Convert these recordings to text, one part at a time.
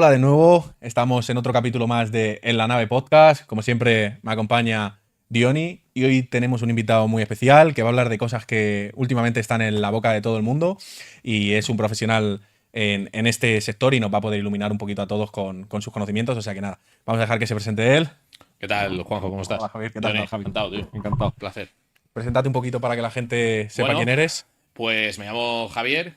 Hola de nuevo, estamos en otro capítulo más de En la Nave Podcast. Como siempre me acompaña Diony y hoy tenemos un invitado muy especial que va a hablar de cosas que últimamente están en la boca de todo el mundo y es un profesional en este sector y nos va a poder iluminar un poquito a todos con sus conocimientos. O sea que nada, vamos a dejar que se presente él. ¿Qué tal, Juanjo? ¿Cómo Hola estás? Javier, ¿qué tal, Diony, Javi? encantado, tío. Encantado. Placer. Preséntate un poquito para que la gente sepa quién Bueno, eres. pues me llamo Javier,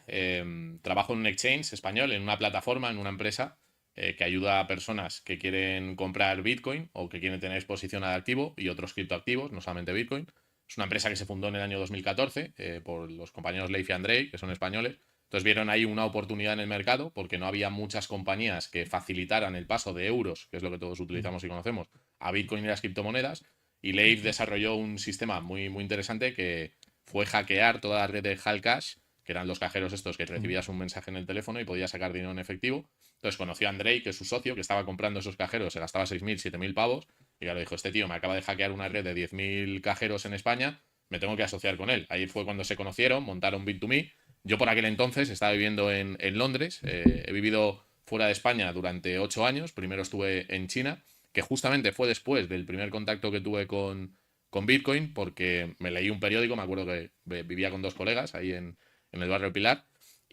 trabajo en un exchange español, en una plataforma, en una empresa que ayuda a personas que quieren comprar Bitcoin o que quieren tener exposición al activo y otros criptoactivos, no solamente Bitcoin. Es una empresa que se fundó en el año 2014 por los compañeros Leif y Andrei, que son españoles. Entonces vieron ahí una oportunidad en el mercado porque no había muchas compañías que facilitaran el paso de euros, que es lo que todos utilizamos y conocemos, a Bitcoin y las criptomonedas. Y Leif desarrolló un sistema muy, muy interesante que fue hackear toda la red de Hallcash, que eran los cajeros estos que recibías un mensaje en el teléfono y podías sacar dinero en efectivo. Entonces conoció a Andrei, que es su socio, que estaba comprando esos cajeros, se gastaba 6.000, 7.000 pavos, y ya le dijo, este tío me acaba de hackear una red de 10.000 cajeros en España, me tengo que asociar con él. Ahí fue cuando se conocieron, montaron Bit2Me. Yo por aquel entonces estaba viviendo en Londres, he vivido fuera de España durante 8 años, primero estuve en China, que justamente fue después del primer contacto que tuve con Bitcoin, porque me leí un periódico, me acuerdo que vivía con dos colegas ahí en el barrio Pilar,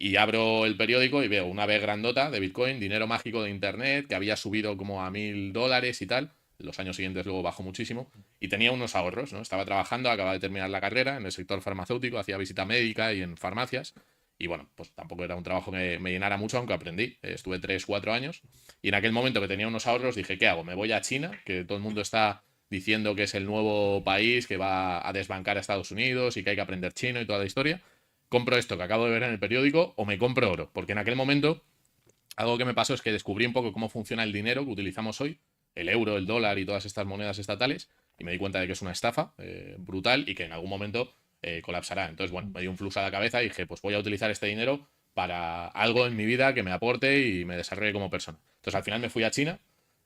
y abro el periódico y veo una vez grandota de Bitcoin, dinero mágico de Internet, que había subido como a $1.000 y tal. Los años siguientes luego bajó muchísimo y tenía unos ahorros, ¿no? Estaba trabajando, acababa de terminar la carrera en el sector farmacéutico, hacía visita médica y en farmacias. Y bueno, pues tampoco era un trabajo que me llenara mucho, aunque aprendí. Estuve 3 4 años. Y en aquel momento que tenía unos ahorros, dije, ¿qué hago? Me voy a China, que todo el mundo está diciendo que es el nuevo país que va a desbancar a Estados Unidos y que hay que aprender chino y toda la historia. Compro esto que acabo de ver en el periódico o me compro oro. Porque en aquel momento algo que me pasó es que descubrí un poco cómo funciona el dinero que utilizamos hoy, el euro, el dólar y todas estas monedas estatales, y me di cuenta de que es una estafa brutal y que en algún momento colapsará. Entonces, bueno, me dio un flux a la cabeza y dije, pues voy a utilizar este dinero para algo en mi vida que me aporte y me desarrolle como persona. Entonces, al final me fui a China,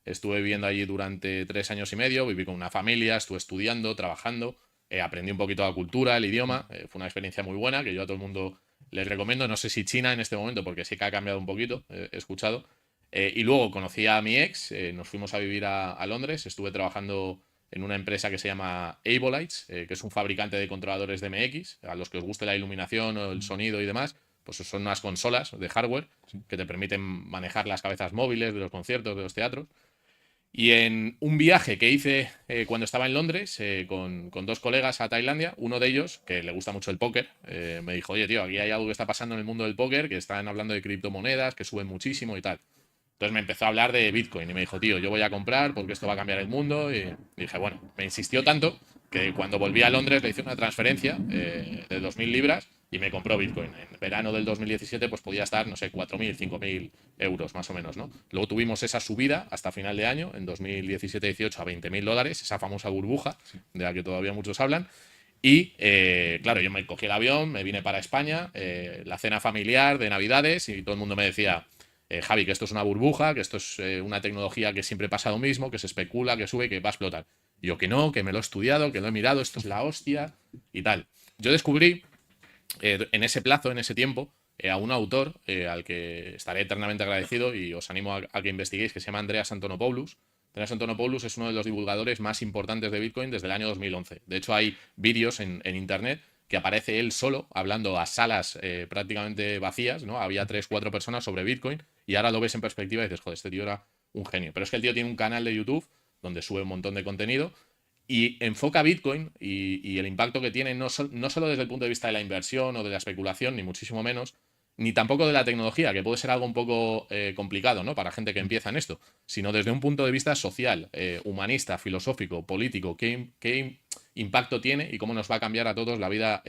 estuve viviendo allí durante 3 años y medio, viví con una familia, estuve estudiando, trabajando, aprendí un poquito la cultura, el idioma, fue una experiencia muy buena que yo a todo el mundo les recomiendo. No sé si China en este momento, porque sí que ha cambiado un poquito, he escuchado. Y luego conocí a mi ex, nos fuimos a vivir a Londres, estuve trabajando en una empresa que se llama Abolites, que es un fabricante de controladores de MX, a los que os guste la iluminación o el sonido y demás, pues son unas consolas de hardware que te permiten manejar las cabezas móviles de los conciertos, de los teatros. Y en un viaje que hice cuando estaba en Londres con dos colegas a Tailandia, uno de ellos, que le gusta mucho el póker, me dijo, oye, tío, aquí hay algo que está pasando en el mundo del póker, que están hablando de criptomonedas, que suben muchísimo y tal. Entonces me empezó a hablar de Bitcoin y me dijo, tío, yo voy a comprar porque esto va a cambiar el mundo. Y dije, bueno, me insistió tanto que cuando volví a Londres le hice una transferencia de 2.000 libras y me compró Bitcoin. En verano del 2017 pues podía estar, no sé, 4.000, 5.000 euros más o menos, ¿no? Luego tuvimos esa subida hasta final de año, en 2017-18 a $20.000, esa famosa burbuja de la que todavía muchos hablan. Y claro, yo me cogí el avión, me vine para España, la cena familiar de Navidades y todo el mundo me decía, Javi, que esto es una burbuja, que esto es una tecnología que siempre pasa lo mismo, que se especula, que sube, que va a explotar. Y yo que no, que me lo he estudiado, que lo he mirado, esto es la hostia y tal. Yo descubrí en ese plazo, en ese tiempo, a un autor al que estaré eternamente agradecido y os animo a que investiguéis, que se llama Andreas Antonopoulos. Andreas Antonopoulos es uno de los divulgadores más importantes de Bitcoin desde el año 2011. De hecho, hay vídeos en internet que aparece él solo hablando a salas prácticamente vacías, ¿no? Había 3 4 personas sobre Bitcoin y ahora lo ves en perspectiva y dices, joder, este tío era un genio. Pero es que el tío tiene un canal de YouTube donde sube un montón de contenido y enfoca Bitcoin y el impacto que tiene no solo desde el punto de vista de la inversión o de la especulación, ni muchísimo menos, ni tampoco de la tecnología, que puede ser algo un poco complicado, ¿no? Para gente que empieza en esto, sino desde un punto de vista social, humanista, filosófico, político, qué impacto tiene y cómo nos va a cambiar a todos la vida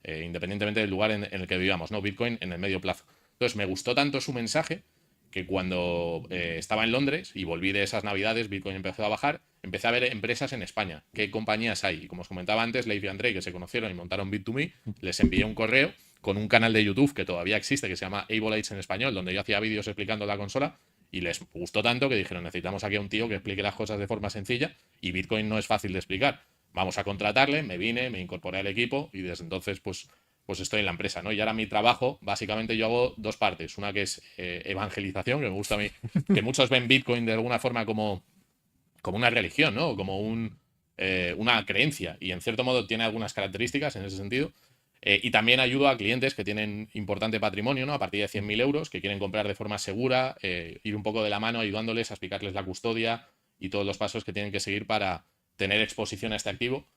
independientemente del lugar en el que vivamos, ¿no? Bitcoin en el medio plazo. Entonces me gustó tanto su mensaje que cuando estaba en Londres y volví de esas navidades, Bitcoin empezó a bajar, empecé a ver empresas en España, qué compañías hay. Y como os comentaba antes, Leif y Andrei, que se conocieron y montaron Bit2Me, les envié un correo con un canal de YouTube que todavía existe, que se llama Abolites en español, donde yo hacía vídeos explicando la consola, y les gustó tanto que dijeron, necesitamos aquí a un tío que explique las cosas de forma sencilla, y Bitcoin no es fácil de explicar. Vamos a contratarle, me vine, me incorporé al equipo, y desde entonces, pues pues estoy en la empresa, ¿no? Y ahora mi trabajo, básicamente yo hago dos partes. Una que es evangelización, que me gusta a mí, que muchos ven Bitcoin de alguna forma como una religión, ¿no? Como una creencia. Y en cierto modo tiene algunas características en ese sentido. Y también ayudo a clientes que tienen importante patrimonio, ¿no? A partir de 100.000 euros, que quieren comprar de forma segura, ir un poco de la mano ayudándoles a explicarles la custodia y todos los pasos que tienen que seguir para tener exposición a este activo,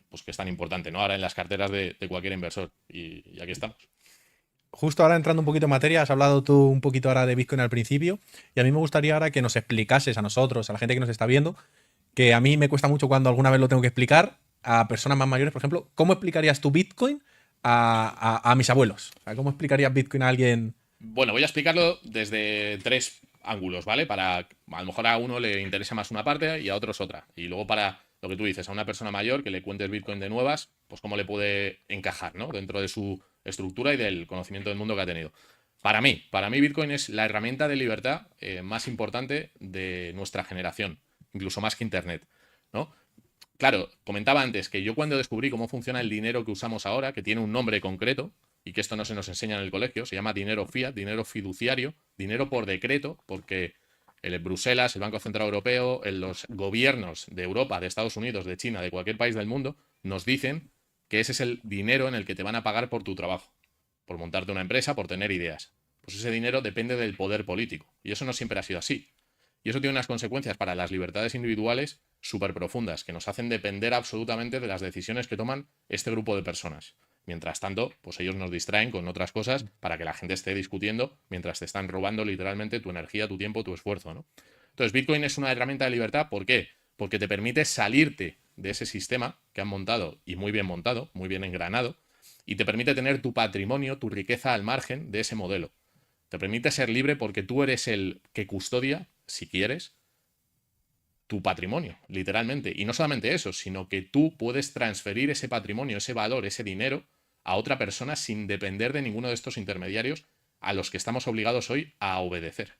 pues que es tan importante, ¿no? Ahora en las carteras de cualquier inversor. Y aquí estamos. Justo ahora entrando un poquito en materia, has hablado tú un poquito ahora de Bitcoin al principio, y a mí me gustaría ahora que nos explicases a nosotros, a la gente que nos está viendo, que a mí me cuesta mucho cuando alguna vez lo tengo que explicar a personas más mayores, por ejemplo, ¿cómo explicarías tu Bitcoin a mis abuelos? O sea, ¿cómo explicarías Bitcoin a alguien? Bueno, voy a explicarlo desde tres ángulos, ¿vale? Para, a lo mejor a uno le interesa más una parte y a otros otra. Y luego para lo que tú dices, a una persona mayor que le cuentes Bitcoin de nuevas, pues cómo le puede encajar, ¿no? Dentro de su estructura y del conocimiento del mundo que ha tenido. Para mí Bitcoin es la herramienta de libertad más importante de nuestra generación, incluso más que Internet, ¿no? Claro, comentaba antes que yo cuando descubrí cómo funciona el dinero que usamos ahora, que tiene un nombre concreto, y que esto no se nos enseña en el colegio, se llama dinero fiat, dinero fiduciario, dinero por decreto, porque el Bruselas, el Banco Central Europeo, los gobiernos de Europa, de Estados Unidos, de China, de cualquier país del mundo, nos dicen que ese es el dinero en el que te van a pagar por tu trabajo, por montarte una empresa, por tener ideas. Pues ese dinero depende del poder político. Y eso no siempre ha sido así. Y eso tiene unas consecuencias para las libertades individuales súper profundas, que nos hacen depender absolutamente de las decisiones que toman este grupo de personas. Mientras tanto, pues ellos nos distraen con otras cosas para que la gente esté discutiendo mientras te están robando literalmente tu energía, tu tiempo, tu esfuerzo, ¿no? Entonces, Bitcoin es una herramienta de libertad. ¿Por qué? Porque te permite salirte de ese sistema que han montado y muy bien montado, muy bien engranado, y te permite tener tu patrimonio, tu riqueza al margen de ese modelo. Te permite ser libre porque tú eres el que custodia, si quieres, tu patrimonio, literalmente. Y no solamente eso, sino que tú puedes transferir ese patrimonio, ese valor, ese dinero a otra persona sin depender de ninguno de estos intermediarios a los que estamos obligados hoy a obedecer.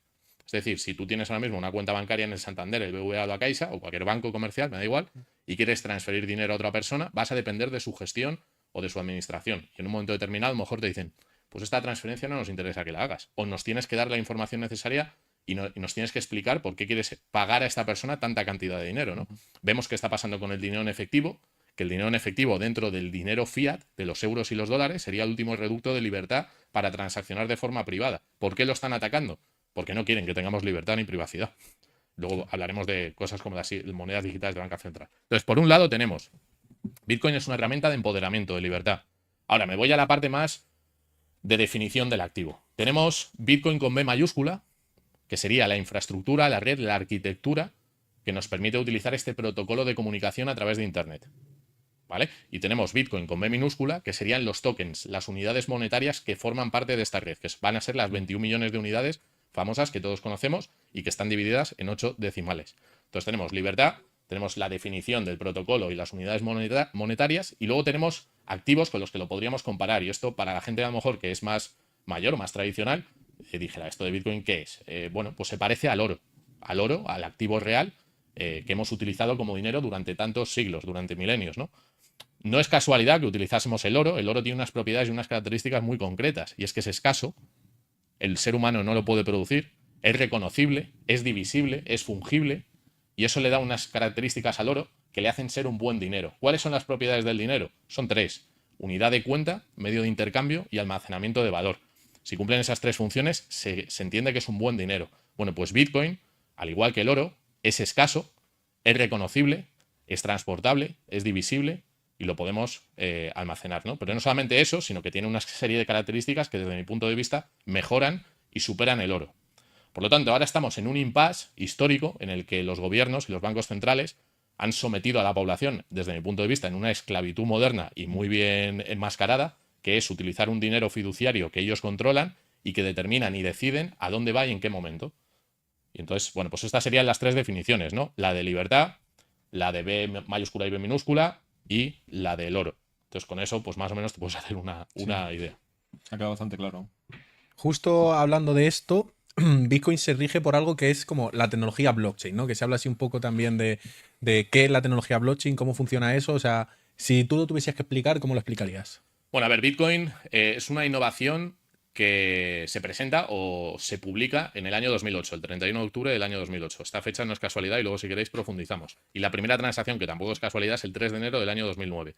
Es decir, si tú tienes ahora mismo una cuenta bancaria en el Santander, el BBVA o la Caixa o cualquier banco comercial, me da igual, y quieres transferir dinero a otra persona, vas a depender de su gestión o de su administración. Y en un momento determinado, a lo mejor te dicen, pues esta transferencia no nos interesa que la hagas. O nos tienes que dar la información necesaria y nos tienes que explicar por qué quieres pagar a esta persona tanta cantidad de dinero, ¿no? Vemos qué está pasando con el dinero en efectivo, que el dinero en efectivo dentro del dinero fiat, de los euros y los dólares, sería el último reducto de libertad para transaccionar de forma privada. ¿Por qué lo están atacando? Porque no quieren que tengamos libertad ni privacidad. Luego hablaremos de cosas como las monedas digitales de banca central. Entonces, por un lado tenemos, Bitcoin es una herramienta de empoderamiento, de libertad. Ahora me voy a la parte más de definición del activo. Tenemos Bitcoin con B mayúscula, que sería la infraestructura, la red, la arquitectura que nos permite utilizar este protocolo de comunicación a través de Internet. ¿Vale? Y tenemos Bitcoin con B minúscula, que serían los tokens, las unidades monetarias que forman parte de esta red, que van a ser las 21 millones de unidades famosas que todos conocemos y que están divididas en 8 decimales. Entonces tenemos libertad, tenemos la definición del protocolo y las unidades monetarias, y luego tenemos activos con los que lo podríamos comparar. Y esto para la gente a lo mejor que es más mayor o más tradicional, dijera, ¿esto de Bitcoin qué es? Bueno, pues se parece al oro, al activo real que hemos utilizado como dinero durante tantos siglos, durante milenios, ¿no? No es casualidad que utilizásemos el oro tiene unas propiedades y unas características muy concretas, y es que es escaso, el ser humano no lo puede producir, es reconocible, es divisible, es fungible, y eso le da unas características al oro que le hacen ser un buen dinero. ¿Cuáles son las propiedades del dinero? Son tres: unidad de cuenta, medio de intercambio y almacenamiento de valor. Si cumplen esas tres funciones, se entiende que es un buen dinero. Bueno, pues Bitcoin, al igual que el oro, es escaso, es reconocible, es transportable, es divisible y lo podemos almacenar, ¿no? Pero no solamente eso, sino que tiene una serie de características que desde mi punto de vista mejoran y superan el oro. Por lo tanto, ahora estamos en un impasse histórico en el que los gobiernos y los bancos centrales han sometido a la población, desde mi punto de vista, en una esclavitud moderna y muy bien enmascarada, que es utilizar un dinero fiduciario que ellos controlan y que determinan y deciden a dónde va y en qué momento. Y entonces, bueno, pues estas serían las tres definiciones, ¿no? La de libertad, la de B mayúscula y B minúscula y la del oro. Entonces, con eso, pues más o menos te puedes hacer una idea. Ha quedado bastante claro. Justo hablando de esto, Bitcoin se rige por algo que es como la tecnología blockchain, ¿no? Que se habla así un poco también de qué es la tecnología blockchain, cómo funciona eso. O sea, si tú lo tuvieses que explicar, ¿cómo lo explicarías? Bueno, a ver, Bitcoin es una innovación que se presenta o se publica en el año 2008, el 31 de octubre del año 2008. Esta fecha no es casualidad y luego, si queréis, profundizamos. Y la primera transacción, que tampoco es casualidad, es el 3 de enero del año 2009.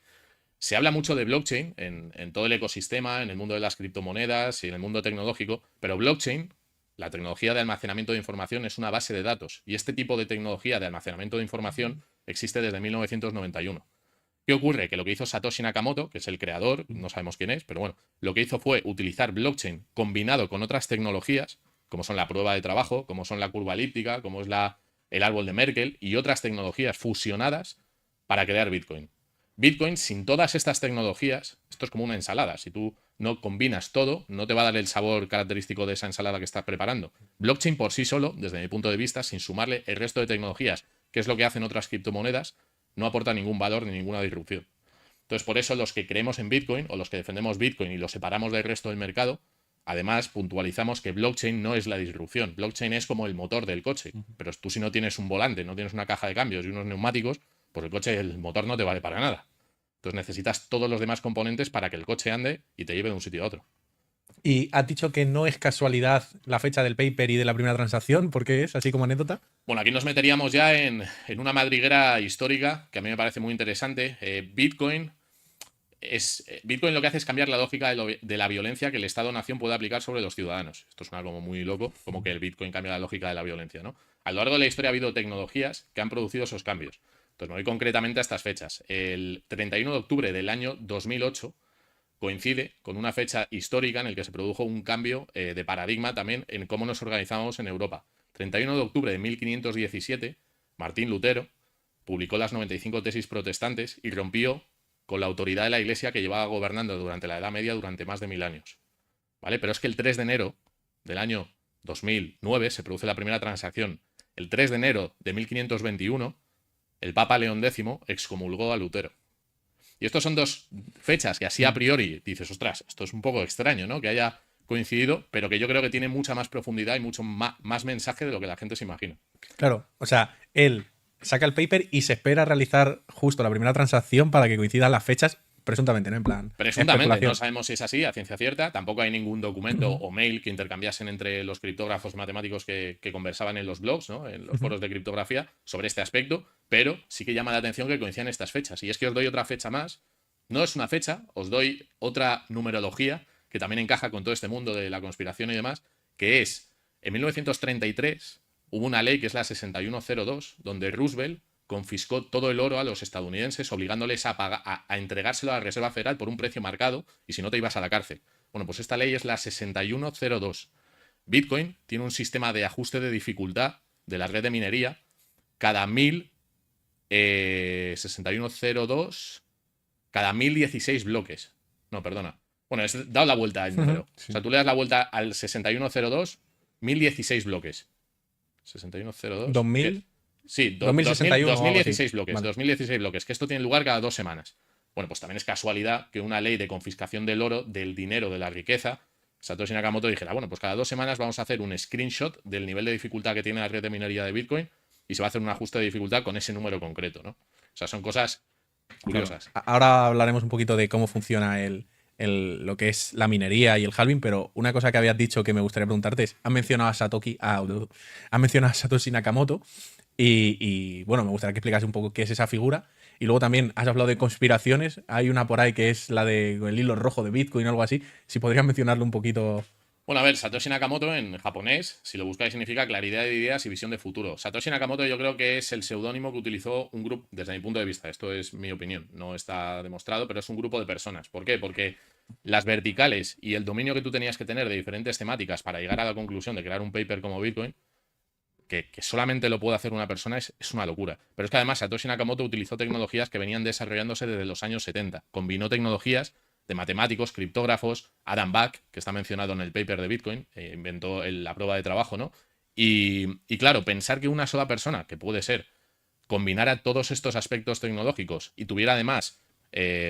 Se habla mucho de blockchain en todo el ecosistema, en el mundo de las criptomonedas y en el mundo tecnológico, pero blockchain, la tecnología de almacenamiento de información, es una base de datos. Y este tipo de tecnología de almacenamiento de información existe desde 1991. ¿Qué ocurre? Que lo que hizo Satoshi Nakamoto, que es el creador, no sabemos quién es, pero bueno, lo que hizo fue utilizar blockchain combinado con otras tecnologías, como son la prueba de trabajo, como son la curva elíptica, como es el árbol de Merkle y otras tecnologías fusionadas para crear Bitcoin. Bitcoin, sin todas estas tecnologías, esto es como una ensalada. Si tú no combinas todo, no te va a dar el sabor característico de esa ensalada que estás preparando. Blockchain por sí solo, desde mi punto de vista, sin sumarle el resto de tecnologías, que es lo que hacen otras criptomonedas, no aporta ningún valor ni ninguna disrupción. Entonces, por eso los que creemos en Bitcoin o los que defendemos Bitcoin y lo separamos del resto del mercado, además puntualizamos que blockchain no es la disrupción. Blockchain es como el motor del coche. Pero tú, si no tienes un volante, no tienes una caja de cambios y unos neumáticos, pues el coche, el motor no te vale para nada. Entonces necesitas todos los demás componentes para que el coche ande y te lleve de un sitio a otro. Y has dicho que no es casualidad la fecha del paper y de la primera transacción, ¿por qué es? Así como anécdota. Bueno, aquí nos meteríamos ya en una madriguera histórica que a mí me parece muy interesante. Bitcoin lo que hace es cambiar la lógica de la violencia que el Estado-nación puede aplicar sobre los ciudadanos. Esto suena como muy loco, como que el Bitcoin cambia la lógica de la violencia, ¿no? A lo largo de la historia ha habido tecnologías que han producido esos cambios. Entonces me voy concretamente a estas fechas. El 31 de octubre del año 2008 coincide con una fecha histórica en la que se produjo un cambio de paradigma también en cómo nos organizamos en Europa. 31 de octubre de 1517, Martín Lutero publicó las 95 tesis protestantes y rompió con la autoridad de la Iglesia que llevaba gobernando durante la Edad Media durante más de 1000 años. ¿Vale? Pero es que el 3 de enero del año 2009 se produce la primera transacción. El 3 de enero de 1521, el Papa León X excomulgó a Lutero. Y estos son dos fechas que así a priori dices, ostras, esto es un poco extraño, ¿no? Que haya coincidido, pero que yo creo que tiene mucha más profundidad y mucho más mensaje de lo que la gente se imagina. Claro, o sea, él saca el paper y se espera realizar justo la primera transacción para que coincidan las fechas, presuntamente, ¿no? En plan, Presuntamente, no sabemos si es así, a ciencia cierta. Tampoco hay ningún documento o mail que intercambiasen entre los criptógrafos matemáticos que conversaban en los blogs, ¿no? En los foros de criptografía, sobre este aspecto, pero sí que llama la atención que coincidan estas fechas. Y es que os doy otra fecha más. No es una fecha, os doy otra numerología que también encaja con todo este mundo de la conspiración y demás, que es, en 1933 hubo una ley que es la 6102, donde Roosevelt confiscó todo el oro a los estadounidenses, obligándoles a entregárselo a la Reserva Federal por un precio marcado y si no te ibas a la cárcel. Bueno, pues esta ley es la 6102. Bitcoin tiene un sistema de ajuste de dificultad de la red de minería cada 6102, cada 1016 bloques. No, perdona. Bueno, es dado la vuelta al número. Sí. O sea, tú le das la vuelta al 6102, 1016 bloques. 6102. 2000, Sí, 2061 o algo así. 2016 bloques, Vale. 2016 bloques, que esto tiene lugar cada 2 semanas. Bueno, pues también es casualidad que una ley de confiscación del oro, del dinero, de la riqueza, Satoshi Nakamoto dijera, bueno, pues cada 2 semanas vamos a hacer un screenshot del nivel de dificultad que tiene la red de minería de Bitcoin y se va a hacer un ajuste de dificultad con ese número concreto, ¿no? O sea, son cosas curiosas. Claro. Ahora hablaremos un poquito de cómo funciona lo que es la minería y el halving, pero una cosa que habías dicho que me gustaría preguntarte es, has mencionado a Satoshi Nakamoto bueno, me gustaría que explicase un poco qué es esa figura. Y luego también has hablado de conspiraciones. Hay una por ahí que es la del hilo rojo de Bitcoin o algo así. Si podrías mencionarlo un poquito. Bueno, a ver, Satoshi Nakamoto en japonés, si lo buscáis, significa claridad de ideas y visión de futuro. Satoshi Nakamoto yo creo que es el seudónimo que utilizó un grupo, desde mi punto de vista, esto es mi opinión, no está demostrado, pero es un grupo de personas. ¿Por qué? Porque las verticales y el dominio que tú tenías que tener de diferentes temáticas para llegar a la conclusión de crear un paper como Bitcoin, que solamente lo puede hacer una persona, es una locura. Pero es que además Satoshi Nakamoto utilizó tecnologías que venían desarrollándose desde los años 70. Combinó tecnologías de matemáticos, criptógrafos, Adam Back, que está mencionado en el paper de Bitcoin, inventó la prueba de trabajo, ¿no? Y claro, pensar que una sola persona, que puede ser, combinara todos estos aspectos tecnológicos y tuviera además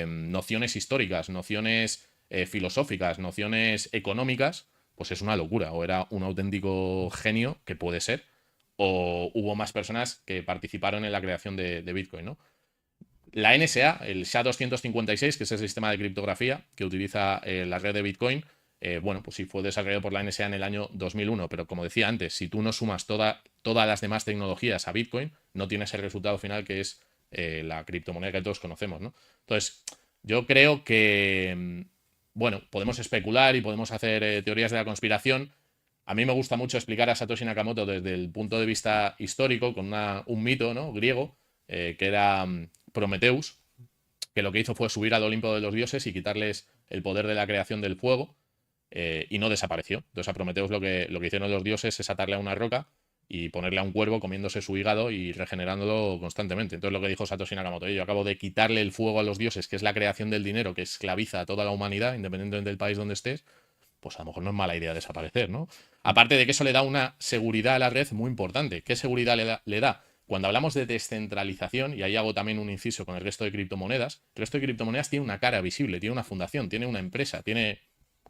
nociones históricas, nociones filosóficas, nociones económicas, pues es una locura. O era un auténtico genio, que puede ser, o hubo más personas que participaron en la creación de Bitcoin, ¿no? La NSA, el SHA-256, que es el sistema de criptografía que utiliza la red de Bitcoin, bueno, pues sí fue desarrollado por la NSA en el año 2001, pero como decía antes, si tú no sumas todas las demás tecnologías a Bitcoin, no tienes el resultado final que es la criptomoneda que todos conocemos, ¿no? Entonces, yo creo que, bueno, podemos especular y podemos hacer teorías de la conspiración. A mí me gusta mucho explicar a Satoshi Nakamoto desde el punto de vista histórico, con un mito, ¿no?, griego, que era Prometeus, que lo que hizo fue subir al Olimpo de los dioses y quitarles el poder de la creación del fuego, y no desapareció. Entonces a Prometeus lo que hicieron los dioses es atarle a una roca y ponerle a un cuervo comiéndose su hígado y regenerándolo constantemente. Entonces lo que dijo Satoshi Nakamoto: yo acabo de quitarle el fuego a los dioses, que es la creación del dinero, que esclaviza a toda la humanidad, independientemente del país donde estés, pues a lo mejor no es mala idea desaparecer, ¿no? Aparte de que eso le da una seguridad a la red muy importante. ¿Qué seguridad le da? Cuando hablamos de descentralización, y ahí hago también un inciso con el resto de criptomonedas, el resto de criptomonedas tiene una cara visible, tiene una fundación, tiene una empresa, tiene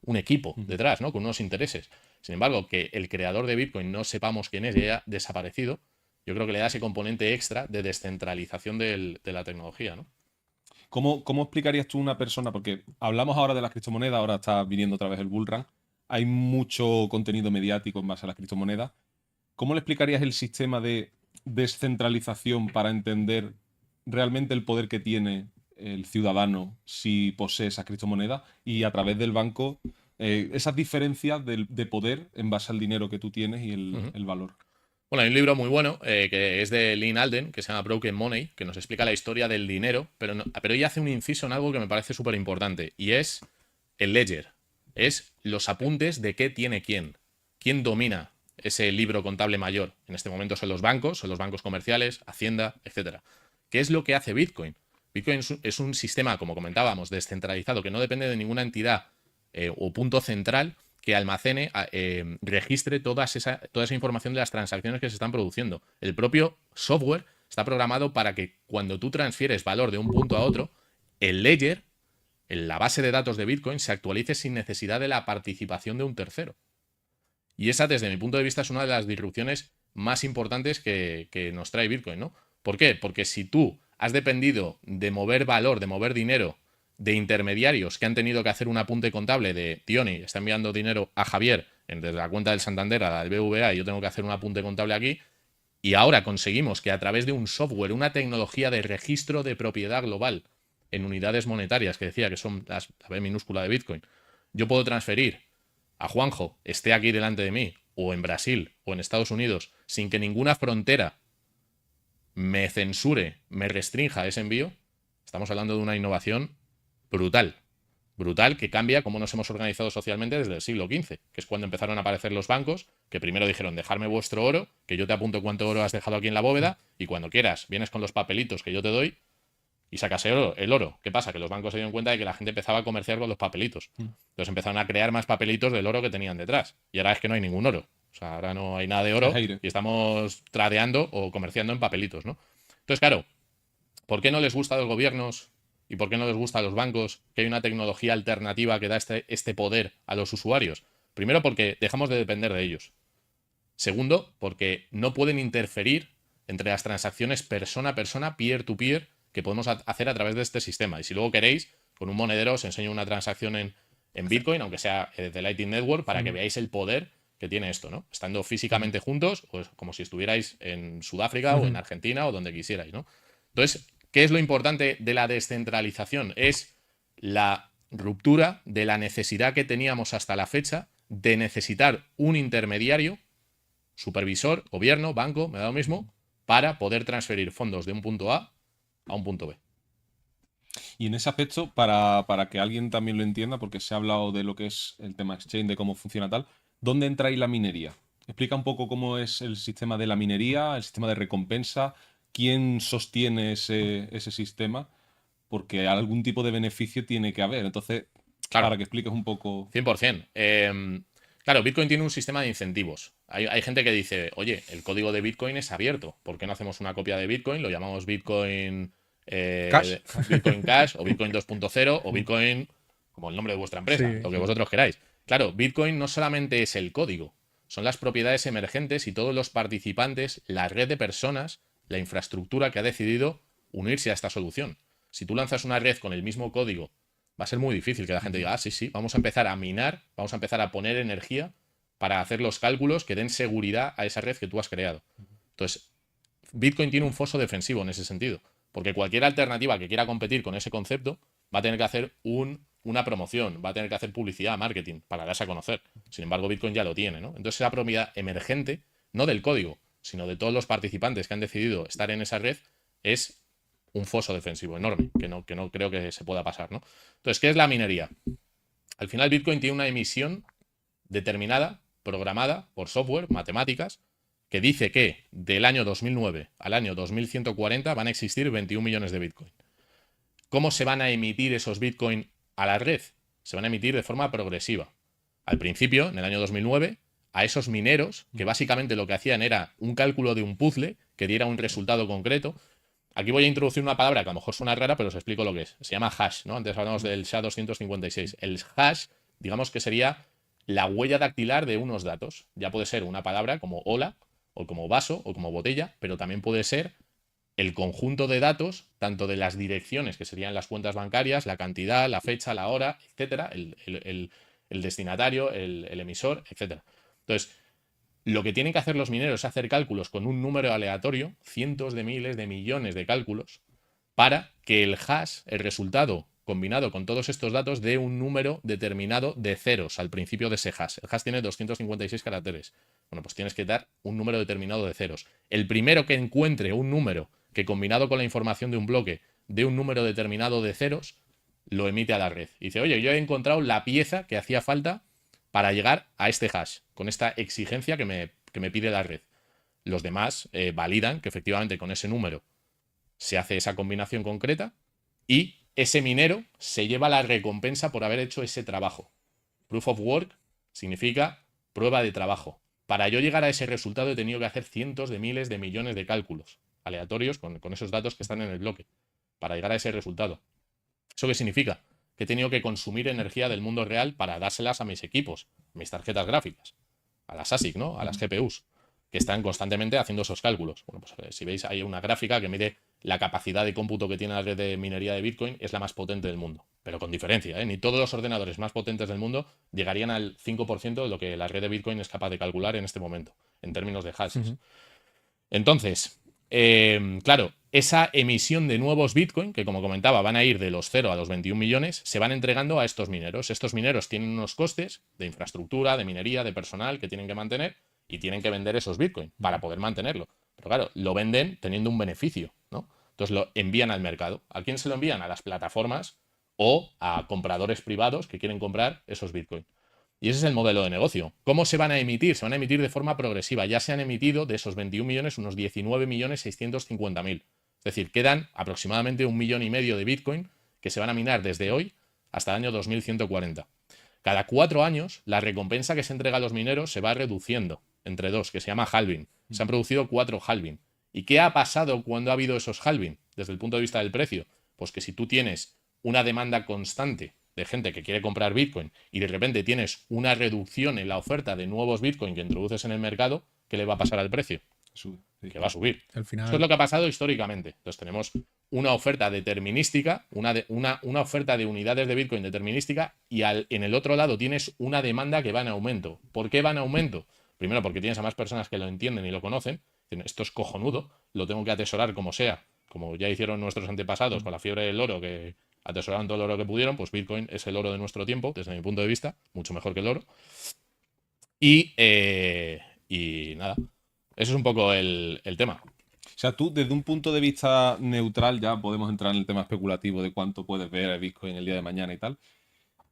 un equipo detrás, ¿no?, con unos intereses. Sin embargo, que el creador de Bitcoin no sepamos quién es y haya desaparecido, yo creo que le da ese componente extra de descentralización de la tecnología, ¿no? ¿Cómo explicarías tú a una persona? Porque hablamos ahora de las criptomonedas, ahora está viniendo otra vez el bullrun. Hay mucho contenido mediático en base a las criptomonedas. ¿Cómo le explicarías el sistema de descentralización para entender realmente el poder que tiene el ciudadano si posee esas criptomonedas y a través del banco esas diferencias de poder en base al dinero que tú tienes y el valor? Bueno, hay un libro muy bueno que es de Lynn Alden, que se llama Broken Money, que nos explica la historia del dinero, pero ella hace un inciso en algo que me parece súper importante, y es el ledger. Es los apuntes de qué tiene quién. ¿Quién domina ese libro contable mayor? En este momento son los bancos comerciales, Hacienda, etcétera. ¿Qué es lo que hace Bitcoin? Bitcoin es un sistema, como comentábamos, descentralizado, que no depende de ninguna entidad o punto central que almacene, registre toda esa información de las transacciones que se están produciendo. El propio software está programado para que cuando tú transfieres valor de un punto a otro, el ledger, en la base de datos de Bitcoin, se actualice sin necesidad de la participación de un tercero. Y esa, desde mi punto de vista, es una de las disrupciones más importantes que nos trae Bitcoin, ¿no? ¿Por qué? Porque si tú has dependido de mover valor, de mover dinero, de intermediarios que han tenido que hacer un apunte contable de Tioni está enviando dinero a Javier desde la cuenta del Santander a la del BVA y yo tengo que hacer un apunte contable aquí, y ahora conseguimos que a través de un software, una tecnología de registro de propiedad global en unidades monetarias, que decía que son la B minúscula de Bitcoin, yo puedo transferir a Juanjo, esté aquí delante de mí, o en Brasil, o en Estados Unidos, sin que ninguna frontera me censure, me restrinja ese envío. Estamos hablando de una innovación brutal. Brutal, que cambia cómo nos hemos organizado socialmente desde el siglo XV, que es cuando empezaron a aparecer los bancos, que primero dijeron: dejarme vuestro oro, que yo te apunto cuánto oro has dejado aquí en la bóveda, y cuando quieras vienes con los papelitos que yo te doy y sacas el oro. ¿Qué pasa? Que los bancos se dieron cuenta de que la gente empezaba a comerciar con los papelitos. Entonces empezaron a crear más papelitos del oro que tenían detrás. Y ahora es que no hay ningún oro. O sea, ahora no hay nada de oro y estamos tradeando o comerciando en papelitos, ¿no? Entonces, claro, ¿por qué no les gusta a los gobiernos y por qué no les gusta a los bancos que hay una tecnología alternativa que da este poder a los usuarios? Primero, porque dejamos de depender de ellos. Segundo, porque no pueden interferir entre las transacciones persona a persona, peer-to-peer, que podemos hacer a través de este sistema. Y si luego queréis, con un monedero os enseño una transacción en Bitcoin, aunque sea de Lightning Network, para que veáis el poder que tiene esto, ¿no? Estando físicamente juntos, pues como si estuvierais en Sudáfrica o en Argentina o donde quisierais, ¿no? Entonces, ¿qué es lo importante de la descentralización? Es la ruptura de la necesidad que teníamos hasta la fecha de necesitar un intermediario, supervisor, gobierno, banco, me da lo mismo, para poder transferir fondos de un punto A un punto B. Y en ese aspecto, para que alguien también lo entienda, porque se ha hablado de lo que es el tema exchange, de cómo funciona tal, ¿dónde entra ahí la minería? Explica un poco cómo es el sistema de la minería, el sistema de recompensa, quién sostiene ese sistema, porque algún tipo de beneficio tiene que haber. Entonces, Claro, para que expliques un poco. 100%. Claro, Bitcoin tiene un sistema de incentivos. Hay gente que dice: oye, el código de Bitcoin es abierto, ¿por qué no hacemos una copia de Bitcoin? Lo llamamos Bitcoin Cash. Bitcoin Cash o Bitcoin 2.0 o Bitcoin, como el nombre de vuestra empresa, Sí, lo que sí. vosotros queráis. Claro, Bitcoin no solamente es el código, son las propiedades emergentes y todos los participantes, la red de personas, la infraestructura que ha decidido unirse a esta solución. Si tú lanzas una red con el mismo código, va a ser muy difícil que la gente diga, sí, vamos a empezar a minar, vamos a empezar a poner energía para hacer los cálculos que den seguridad a esa red que tú has creado. Entonces, Bitcoin tiene un foso defensivo en ese sentido, porque cualquier alternativa que quiera competir con ese concepto va a tener que hacer una promoción, va a tener que hacer publicidad, marketing, para darse a conocer. Sin embargo, Bitcoin ya lo tiene, ¿no? Entonces, esa propiedad emergente, no del código, sino de todos los participantes que han decidido estar en esa red, es un foso defensivo enorme, que no creo que se pueda pasar, ¿no? Entonces, ¿qué es la minería? Al final, Bitcoin tiene una emisión determinada, programada por software, matemáticas, que dice que del año 2009 al año 2140 van a existir 21 millones de Bitcoin. ¿Cómo se van a emitir esos Bitcoin a la red? Se van a emitir de forma progresiva. Al principio, en el año 2009, a esos mineros, que básicamente lo que hacían era un cálculo de un puzzle que diera un resultado concreto. Aquí voy a introducir una palabra que a lo mejor suena rara, pero os explico lo que es. Se llama hash, ¿no? Antes hablamos del SHA-256. El hash, digamos que sería la huella dactilar de unos datos. Ya puede ser una palabra como hola, o como vaso, o como botella, pero también puede ser el conjunto de datos, tanto de las direcciones, que serían las cuentas bancarias, la cantidad, la fecha, la hora, etcétera, el destinatario, el emisor, etcétera. Entonces, lo que tienen que hacer los mineros es hacer cálculos con un número aleatorio, cientos de miles de millones de cálculos, para que el hash, el resultado combinado con todos estos datos, dé un número determinado de ceros al principio de ese hash. El hash tiene 256 caracteres. Bueno, pues tienes que dar un número determinado de ceros. El primero que encuentre un número que combinado con la información de un bloque dé un número determinado de ceros, lo emite a la red. Y dice, oye, yo he encontrado la pieza que hacía falta para llegar a este hash, con esta exigencia que me pide la red. Los demás validan que efectivamente con ese número se hace esa combinación concreta y ese minero se lleva la recompensa por haber hecho ese trabajo. Proof of work significa prueba de trabajo. Para yo llegar a ese resultado he tenido que hacer cientos de miles de millones de cálculos aleatorios con esos datos que están en el bloque para llegar a ese resultado. ¿Eso qué significa? Que he tenido que consumir energía del mundo real para dárselas a mis equipos, mis tarjetas gráficas, a las ASIC, ¿no? A las GPUs, que están constantemente haciendo esos cálculos. Bueno, pues si veis, hay una gráfica que mide la capacidad de cómputo que tiene la red de minería de Bitcoin, es la más potente del mundo. Pero con diferencia, ¿eh? Ni todos los ordenadores más potentes del mundo llegarían al 5% de lo que la red de Bitcoin es capaz de calcular en este momento, en términos de hashes. Entonces, claro, esa emisión de nuevos Bitcoin, que como comentaba van a ir de los 0 a los 21 millones, se van entregando a estos mineros. Estos mineros tienen unos costes de infraestructura, de minería, de personal que tienen que mantener y tienen que vender esos Bitcoin para poder mantenerlo. Pero claro, lo venden teniendo un beneficio, ¿no? Entonces lo envían al mercado. ¿A quién se lo envían? A las plataformas o a compradores privados que quieren comprar esos Bitcoin. Y ese es el modelo de negocio. ¿Cómo se van a emitir? Se van a emitir de forma progresiva. Ya se han emitido de esos 21 millones unos 19.650.000. Es decir, quedan aproximadamente 1,5 millones de Bitcoin que se van a minar desde hoy hasta el año 2140. Cada 4 años, la recompensa que se entrega a los mineros se va reduciendo entre dos, que se llama halving. Se han producido 4 halving. ¿Y qué ha pasado cuando ha habido esos halving? Desde el punto de vista del precio. Pues que si tú tienes una demanda constante de gente que quiere comprar Bitcoin y de repente tienes una reducción en la oferta de nuevos Bitcoin que introduces en el mercado, ¿qué le va a pasar al precio? Sube, sí. Que va a subir. Al final... Esto es lo que ha pasado históricamente. Entonces tenemos una oferta determinística, una oferta de unidades de Bitcoin determinística y en el otro lado tienes una demanda que va en aumento. ¿Por qué va en aumento? Primero porque tienes a más personas que lo entienden y lo conocen. Dicen, esto es cojonudo, lo tengo que atesorar como sea, como ya hicieron nuestros antepasados con la fiebre del oro, que atesoraron todo el oro que pudieron. Pues Bitcoin es el oro de nuestro tiempo, desde mi punto de vista, mucho mejor que el oro. Y nada, eso es un poco el tema. O sea, tú desde un punto de vista neutral, ya podemos entrar en el tema especulativo de cuánto puedes ver el Bitcoin el día de mañana y tal.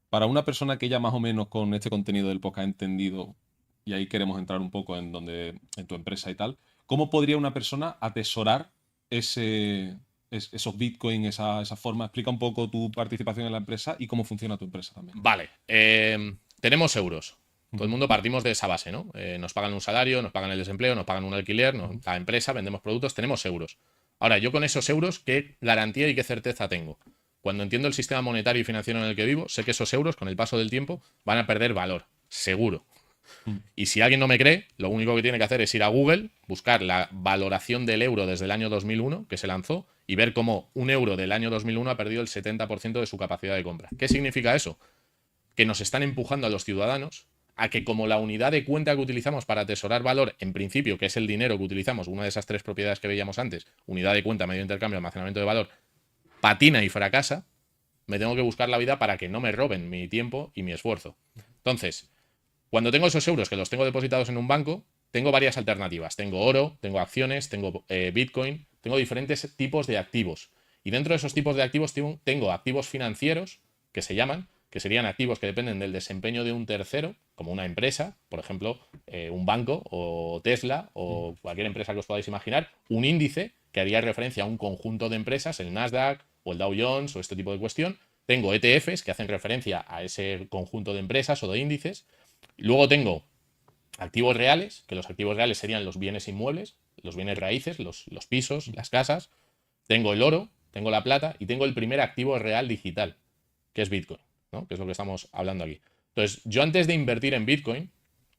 Para una persona que ya más o menos con este contenido del podcast ha entendido, y ahí queremos entrar un poco en tu empresa y tal, ¿cómo podría una persona atesorar esos Bitcoin, esa forma? Explica un poco tu participación en la empresa y cómo funciona tu empresa también. Vale, tenemos euros. Todo el mundo partimos de esa base, ¿no? Nos pagan un salario, nos pagan el desempleo, nos pagan un alquiler, la empresa, vendemos productos, tenemos euros. Ahora, yo con esos euros, ¿qué garantía y qué certeza tengo? Cuando entiendo el sistema monetario y financiero en el que vivo, sé que esos euros, con el paso del tiempo, van a perder valor, seguro. Y si alguien no me cree, lo único que tiene que hacer es ir a Google, buscar la valoración del euro desde el año 2001, que se lanzó, y ver cómo un euro del año 2001 ha perdido el 70% de su capacidad de compra. ¿Qué significa eso? Que nos están empujando a los ciudadanos a que, como la unidad de cuenta que utilizamos para atesorar valor, en principio, que es el dinero que utilizamos, una de esas tres propiedades que veíamos antes, unidad de cuenta, medio de intercambio, almacenamiento de valor, patina y fracasa, me tengo que buscar la vida para que no me roben mi tiempo y mi esfuerzo. Entonces, cuando tengo esos euros que los tengo depositados en un banco, tengo varias alternativas. Tengo oro, tengo acciones, tengo Bitcoin, tengo diferentes tipos de activos. Y dentro de esos tipos de activos tengo activos financieros, que se llaman, que serían activos que dependen del desempeño de un tercero, como una empresa, por ejemplo, un banco o Tesla o cualquier empresa que os podáis imaginar, un índice que haría referencia a un conjunto de empresas, el Nasdaq o el Dow Jones o este tipo de cuestión. Tengo ETFs que hacen referencia a ese conjunto de empresas o de índices. Luego tengo activos reales, que los activos reales serían los bienes inmuebles, los bienes raíces, los pisos, las casas. Tengo el oro, tengo la plata y tengo el primer activo real digital, que es Bitcoin, ¿no? Que es lo que estamos hablando aquí. Entonces, yo antes de invertir en Bitcoin,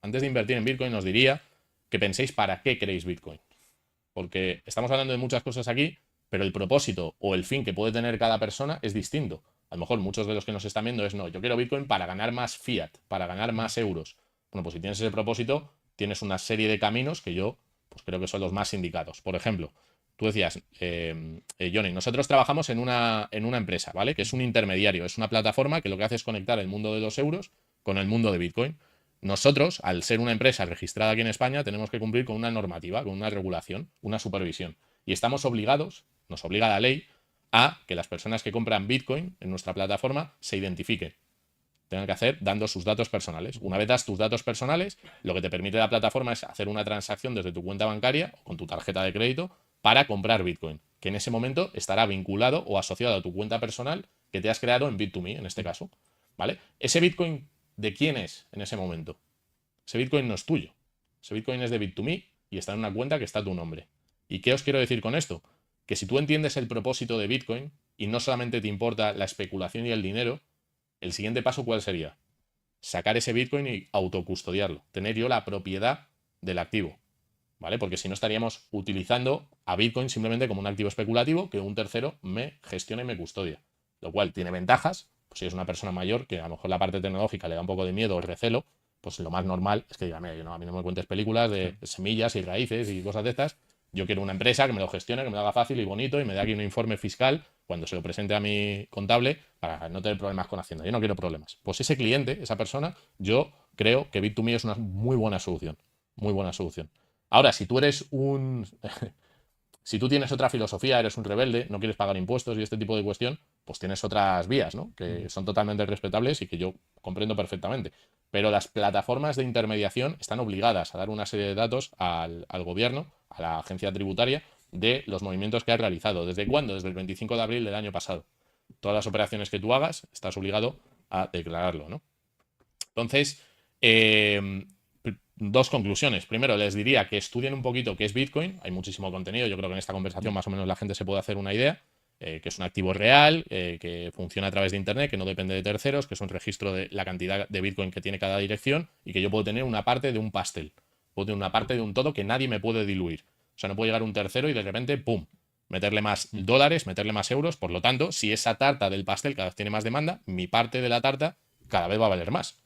os diría que penséis para qué queréis Bitcoin. Porque estamos hablando de muchas cosas aquí, pero el propósito o el fin que puede tener cada persona es distinto. A lo mejor muchos de los que nos están viendo es, no, yo quiero Bitcoin para ganar más fiat, para ganar más euros. Bueno, pues si tienes ese propósito, tienes una serie de caminos que yo pues creo que son los más indicados. Por ejemplo, tú decías, Johnny, nosotros trabajamos en una empresa, ¿vale? Que es un intermediario, es una plataforma que lo que hace es conectar el mundo de los euros con el mundo de Bitcoin. Nosotros, al ser una empresa registrada aquí en España, tenemos que cumplir con una normativa, con una regulación, una supervisión. Y estamos obligados, nos obliga la ley, a que las personas que compran Bitcoin en nuestra plataforma se identifiquen. Tengan que hacer dando sus datos personales. Una vez das tus datos personales, lo que te permite la plataforma es hacer una transacción desde tu cuenta bancaria o con tu tarjeta de crédito para comprar Bitcoin, que en ese momento estará vinculado o asociado a tu cuenta personal que te has creado en Bit2Me, en este caso. ¿Vale? Ese Bitcoin, ¿de quién es en ese momento? Ese Bitcoin no es tuyo. Ese Bitcoin es de Bit2Me y está en una cuenta que está a tu nombre. ¿Y qué os quiero decir con esto? Que si tú entiendes el propósito de Bitcoin y no solamente te importa la especulación y el dinero, el siguiente paso, ¿cuál sería? Sacar ese Bitcoin y autocustodiarlo. Tener yo la propiedad del activo. ¿Vale? Porque si no estaríamos utilizando a Bitcoin simplemente como un activo especulativo que un tercero me gestiona y me custodia. Lo cual tiene ventajas. Pues si es una persona mayor que a lo mejor la parte tecnológica le da un poco de miedo o recelo, pues lo más normal es que diga, mira, a mí no me cuentes películas de semillas y raíces y cosas de estas. Yo quiero una empresa que me lo gestione, que me lo haga fácil y bonito y me dé aquí un informe fiscal cuando se lo presente a mi contable para no tener problemas con Hacienda. Yo no quiero problemas. Pues ese cliente, esa persona, yo creo que Bit2Me es una muy buena solución. Muy buena solución. Ahora, si tú eres si tú tienes otra filosofía, eres un rebelde, no quieres pagar impuestos y este tipo de cuestión, pues tienes otras vías, ¿no? Que son totalmente respetables y que yo comprendo perfectamente. Pero las plataformas de intermediación están obligadas a dar una serie de datos al gobierno, a la agencia tributaria, de los movimientos que has realizado. ¿Desde cuándo? Desde el 25 de abril del año pasado. Todas las operaciones que tú hagas, estás obligado a declararlo, ¿no? Entonces, dos conclusiones. Primero, les diría que estudien un poquito qué es Bitcoin. Hay muchísimo contenido. Yo creo que en esta conversación más o menos la gente se puede hacer una idea. Que es un activo real, que funciona a través de Internet, que no depende de terceros, que es un registro de la cantidad de Bitcoin que tiene cada dirección y que yo puedo tener una parte de un pastel. Puedo tener una parte de un todo que nadie me puede diluir. O sea, no puede llegar un tercero y de repente, ¡pum!, meterle más dólares, meterle más euros. Por lo tanto, si esa tarta del pastel cada vez tiene más demanda, mi parte de la tarta cada vez va a valer más.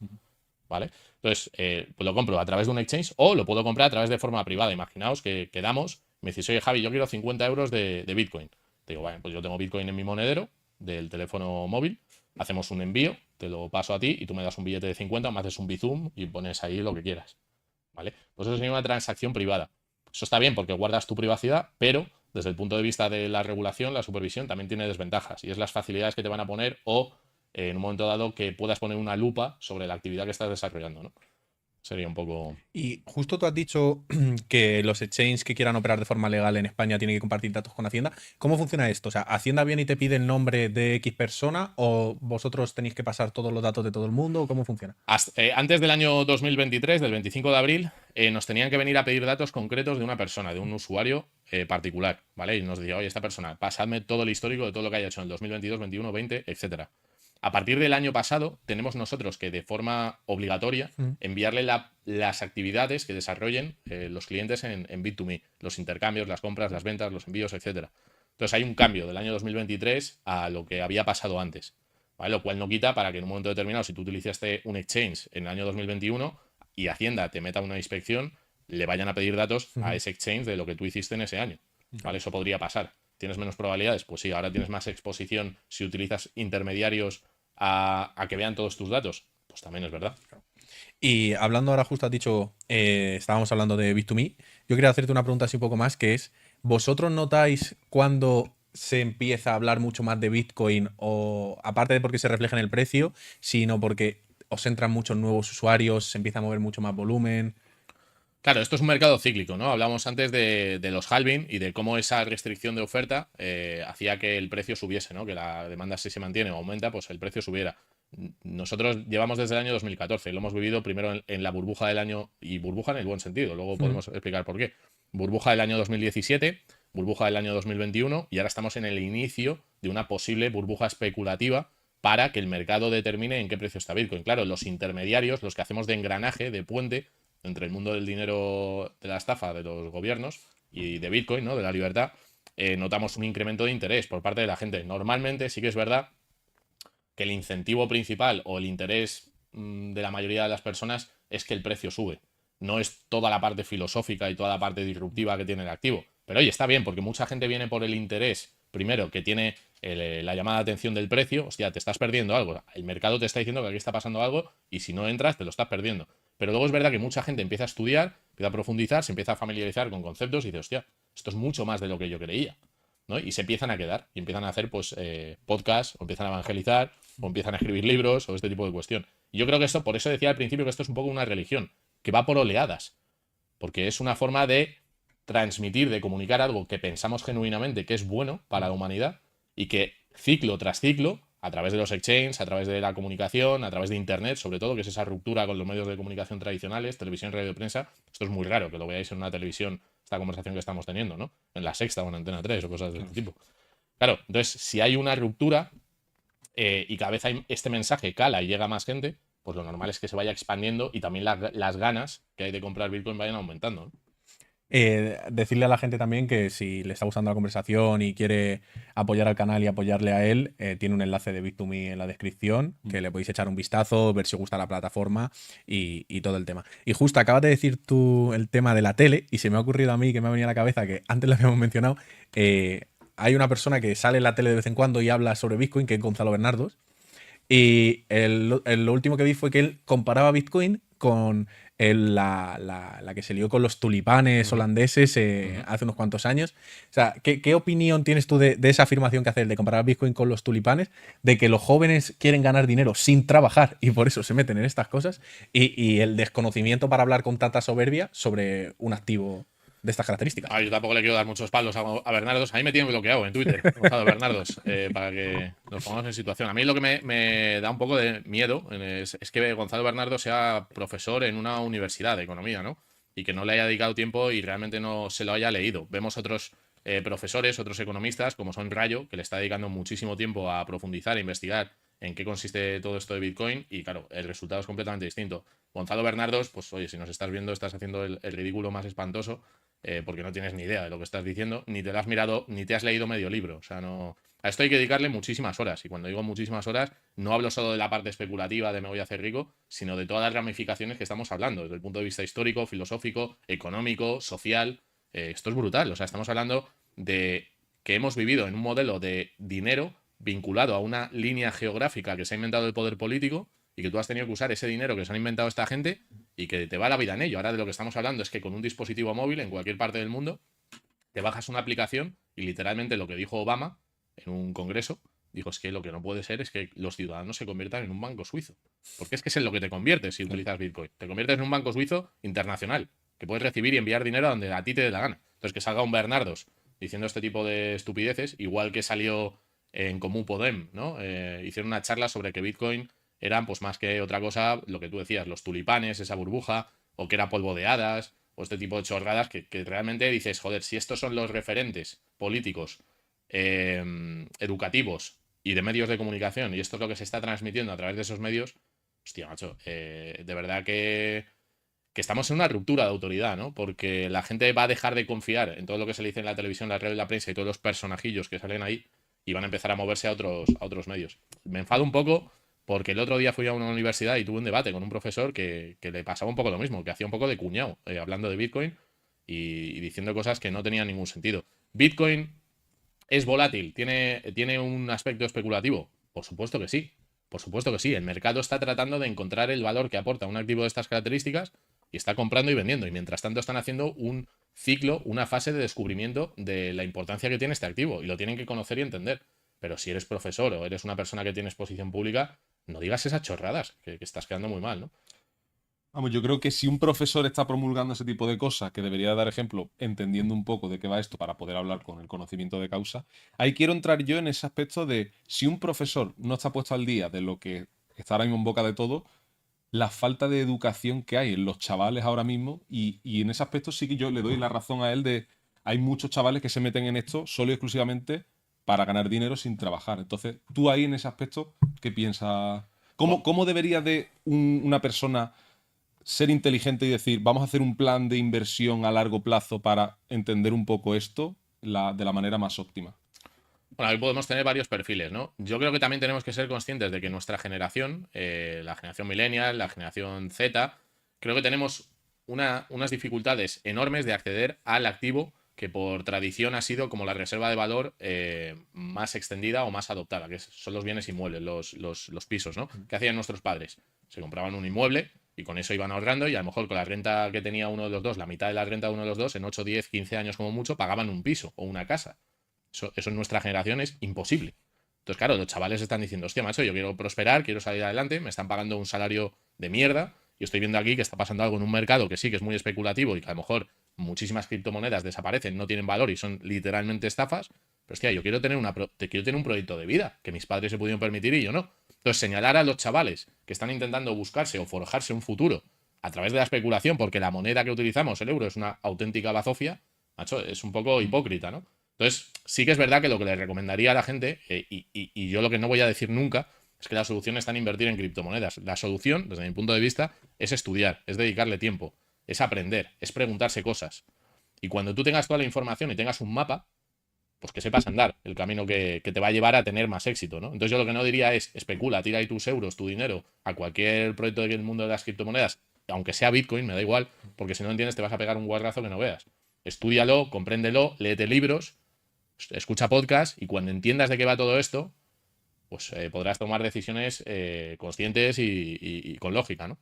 ¿Vale? Entonces, pues lo compro a través de un exchange o lo puedo comprar a través de forma privada. Imaginaos que quedamos, me decís, oye Javi, yo quiero 50 euros de Bitcoin. Te digo, bueno, pues yo tengo Bitcoin en mi monedero del teléfono móvil, hacemos un envío, te lo paso a ti y tú me das un billete de 50, me haces un Bizum y pones ahí lo que quieras. ¿Vale? Pues eso sería una transacción privada. Eso está bien porque guardas tu privacidad, pero desde el punto de vista de la regulación, la supervisión también tiene desventajas y es las facilidades que te van a poner o en un momento dado que puedas poner una lupa sobre la actividad que estás desarrollando, ¿no? Sería un poco... Y justo tú has dicho que los exchanges que quieran operar de forma legal en España tienen que compartir datos con Hacienda. ¿Cómo funciona esto? O sea, ¿Hacienda viene y te pide el nombre de X persona o vosotros tenéis que pasar todos los datos de todo el mundo? ¿Cómo funciona? Antes del año 2023, del 25 de abril, nos tenían que venir a pedir datos concretos de una persona, de un usuario particular, ¿vale? Y nos decía, oye, esta persona, pasadme todo el histórico de todo lo que haya hecho en el 2022, 21, 20, etcétera. A partir del año pasado, tenemos nosotros que de forma obligatoria enviarle las actividades que desarrollen los clientes en Bit2Me, los intercambios, las compras, las ventas, los envíos, etcétera. Entonces hay un cambio del año 2023 a lo que había pasado antes, ¿vale? Lo cual no quita para que en un momento determinado, si tú utilizaste un exchange en el año 2021 y Hacienda te meta una inspección, le vayan a pedir datos a ese exchange de lo que tú hiciste en ese año, ¿vale? Eso podría pasar. ¿Tienes menos probabilidades? Pues sí, ahora tienes más exposición si utilizas intermediarios a que vean todos tus datos. Pues también es verdad. Y hablando ahora, justo has dicho, estábamos hablando de Bit2Me, yo quería hacerte una pregunta así un poco más, que es, ¿vosotros notáis cuando se empieza a hablar mucho más de Bitcoin, o aparte de porque se refleja en el precio, sino porque os entran muchos nuevos usuarios, se empieza a mover mucho más volumen? Claro, esto es un mercado cíclico, ¿no? Hablamos antes de los halving y de cómo esa restricción de oferta hacía que el precio subiese, ¿no? Que la demanda, si se mantiene o aumenta, pues el precio subiera. Nosotros llevamos desde el año 2014 lo hemos vivido primero en la burbuja del año, y burbuja en el buen sentido, luego podemos explicar por qué. Burbuja del año 2017, burbuja del año 2021 y ahora estamos en el inicio de una posible burbuja especulativa para que el mercado determine en qué precio está Bitcoin. Claro, los intermediarios, los que hacemos de engranaje, de puente entre el mundo del dinero, de la estafa de los gobiernos y de Bitcoin, ¿no? De la libertad, notamos un incremento de interés por parte de la gente. Normalmente sí que es verdad que el incentivo principal o el interés de la mayoría de las personas es que el precio sube. No es toda la parte filosófica y toda la parte disruptiva que tiene el activo. Pero oye, está bien, porque mucha gente viene por el interés, primero, que tiene la llamada de atención del precio. Hostia, te estás perdiendo algo. El mercado te está diciendo que aquí está pasando algo y si no entras, te lo estás perdiendo. Pero luego es verdad que mucha gente empieza a estudiar, empieza a profundizar, se empieza a familiarizar con conceptos y dice, hostia, esto es mucho más de lo que yo creía, ¿no? Y se empiezan a quedar y empiezan a hacer pues podcasts, o empiezan a evangelizar, o empiezan a escribir libros, o este tipo de cuestión. Y yo creo que esto, por eso decía al principio que esto es un poco una religión, que va por oleadas, porque es una forma de transmitir, de comunicar algo que pensamos genuinamente que es bueno para la humanidad y que ciclo tras ciclo, a través de los exchanges, a través de la comunicación, a través de Internet, sobre todo, que es esa ruptura con los medios de comunicación tradicionales, televisión, radio, prensa. Esto es muy raro que lo veáis en una televisión, esta conversación que estamos teniendo, ¿no? En La Sexta o en Antena 3 o cosas de este tipo. Claro, entonces, si hay una ruptura y cada vez hay este mensaje cala y llega a más gente, pues lo normal es que se vaya expandiendo y también las ganas que hay de comprar Bitcoin vayan aumentando, ¿no? Decirle a la gente también que si le está gustando la conversación y quiere apoyar al canal y apoyarle a él, tiene un enlace de Bit2Me en la descripción, que le podéis echar un vistazo, ver si os gusta la plataforma y todo el tema. Y justo acabas de decir tú el tema de la tele y se me ha ocurrido a mí, que me ha venido a la cabeza, que antes lo habíamos mencionado, hay una persona que sale en la tele de vez en cuando y habla sobre Bitcoin, que es Gonzalo Bernardos. Y lo último que vi fue que él comparaba Bitcoin con la que se lió con los tulipanes holandeses hace unos cuantos años. O sea, ¿qué opinión tienes tú de esa afirmación que hace él de comparar Bitcoin con los tulipanes? De que los jóvenes quieren ganar dinero sin trabajar y por eso se meten en estas cosas. Y el desconocimiento para hablar con tanta soberbia sobre un activo de estas características. Yo tampoco le quiero dar muchos palos a Bernardos. A mí me tienen bloqueado en Twitter, Gonzalo Bernardos, para que nos pongamos en situación. A mí lo que me da un poco de miedo es que Gonzalo Bernardo sea profesor en una universidad de economía, ¿no? Y que no le haya dedicado tiempo y realmente no se lo haya leído. Vemos otros profesores, otros economistas, como son Rayo, que le está dedicando muchísimo tiempo a profundizar, a investigar en qué consiste todo esto de Bitcoin y claro, el resultado es completamente distinto. Gonzalo Bernardos, pues oye, si nos estás viendo, estás haciendo el ridículo más espantoso. Porque no tienes ni idea de lo que estás diciendo, ni te lo has mirado, ni te has leído medio libro. O sea, no. A esto hay que dedicarle muchísimas horas. Y cuando digo muchísimas horas, no hablo solo de la parte especulativa de me voy a hacer rico, sino de todas las ramificaciones que estamos hablando, desde el punto de vista histórico, filosófico, económico, social. Esto es brutal. O sea, estamos hablando de que hemos vivido en un modelo de dinero vinculado a una línea geográfica que se ha inventado el poder político y que tú has tenido que usar ese dinero que se han inventado esta gente y que te va la vida en ello. Ahora de lo que estamos hablando es que con un dispositivo móvil en cualquier parte del mundo te bajas una aplicación y literalmente lo que dijo Obama en un congreso, dijo es que lo que no puede ser es que los ciudadanos se conviertan en un banco suizo. Porque es que es en lo que te conviertes si utilizas Bitcoin. Te conviertes en un banco suizo internacional, que puedes recibir y enviar dinero a donde a ti te dé la gana. Entonces que salga un Bernardos diciendo este tipo de estupideces, igual que salió en Comú Podem, ¿no? Hicieron una charla sobre que Bitcoin eran, pues más que otra cosa, lo que tú decías, los tulipanes, esa burbuja, o que era polvo de hadas, o este tipo de chorradas que realmente dices, joder, si estos son los referentes políticos, educativos y de medios de comunicación, y esto es lo que se está transmitiendo a través de esos medios, hostia, macho, de verdad que estamos en una ruptura de autoridad, ¿no? Porque la gente va a dejar de confiar en todo lo que se le dice en la televisión, la radio y la prensa y todos los personajillos que salen ahí y van a empezar a moverse a otros medios. Me enfado un poco porque el otro día fui a una universidad y tuve un debate con un profesor que le pasaba un poco lo mismo, que hacía un poco de cuñado, hablando de Bitcoin y diciendo cosas que no tenían ningún sentido. Bitcoin es volátil, tiene un aspecto especulativo. Por supuesto que sí. Por supuesto que sí. El mercado está tratando de encontrar el valor que aporta un activo de estas características y está comprando y vendiendo. Y mientras tanto están haciendo un ciclo, una fase de descubrimiento de la importancia que tiene este activo. Y lo tienen que conocer y entender. Pero si eres profesor o eres una persona que tiene exposición pública, no digas esas chorradas, que estás quedando muy mal, ¿no? Vamos, yo creo que si un profesor está promulgando ese tipo de cosas, que debería dar ejemplo, entendiendo un poco de qué va esto para poder hablar con el conocimiento de causa, ahí quiero entrar yo en ese aspecto de si un profesor no está puesto al día de lo que está ahora mismo en boca de todo, la falta de educación que hay en los chavales ahora mismo, y en ese aspecto sí que yo le doy la razón a él de hay muchos chavales que se meten en esto solo y exclusivamente para ganar dinero sin trabajar. Entonces, tú ahí en ese aspecto, ¿qué piensas? ¿Cómo debería de una persona ser inteligente y decir, vamos a hacer un plan de inversión a largo plazo para entender un poco esto de la manera más óptima? Bueno, ahí podemos tener varios perfiles, ¿no? Yo creo que también tenemos que ser conscientes de que nuestra generación, la generación millennial, la generación Z, creo que tenemos unas dificultades enormes de acceder al activo que por tradición ha sido como la reserva de valor más extendida o más adoptada, que son los bienes inmuebles, los pisos, ¿no? ¿Qué hacían nuestros padres? Se compraban un inmueble y con eso iban ahorrando y a lo mejor con la renta que tenía uno de los dos, la mitad de la renta de uno de los dos, en 8, 10, 15 años como mucho, pagaban un piso o una casa. Eso en nuestra generación es imposible. Entonces, claro, los chavales están diciendo, hostia, macho, yo quiero prosperar, quiero salir adelante, me están pagando un salario de mierda, y estoy viendo aquí que está pasando algo en un mercado que sí, que es muy especulativo y que a lo mejor muchísimas criptomonedas desaparecen, no tienen valor y son literalmente estafas, pero hostia, yo quiero tener quiero tener un proyecto de vida que mis padres se pudieron permitir y yo no. Entonces, señalar a los chavales que están intentando buscarse o forjarse un futuro a través de la especulación, porque la moneda que utilizamos, el euro, es una auténtica bazofia, macho, es un poco hipócrita, ¿no? Entonces, sí que es verdad que lo que le recomendaría a la gente, y yo lo que no voy a decir nunca, es que la solución está en invertir en criptomonedas. La solución, desde mi punto de vista, es estudiar, es dedicarle tiempo, es aprender, es preguntarse cosas. Y cuando tú tengas toda la información y tengas un mapa, pues que sepas andar el camino que te va a llevar a tener más éxito, ¿no? Entonces yo lo que no diría es especula, tira ahí tus euros, tu dinero a cualquier proyecto del mundo de las criptomonedas, aunque sea Bitcoin, me da igual, porque si no entiendes te vas a pegar un guardazo que no veas. Estúdialo, compréndelo, léete libros, escucha podcast y cuando entiendas de qué va todo esto, pues podrás tomar decisiones conscientes y con lógica, ¿no?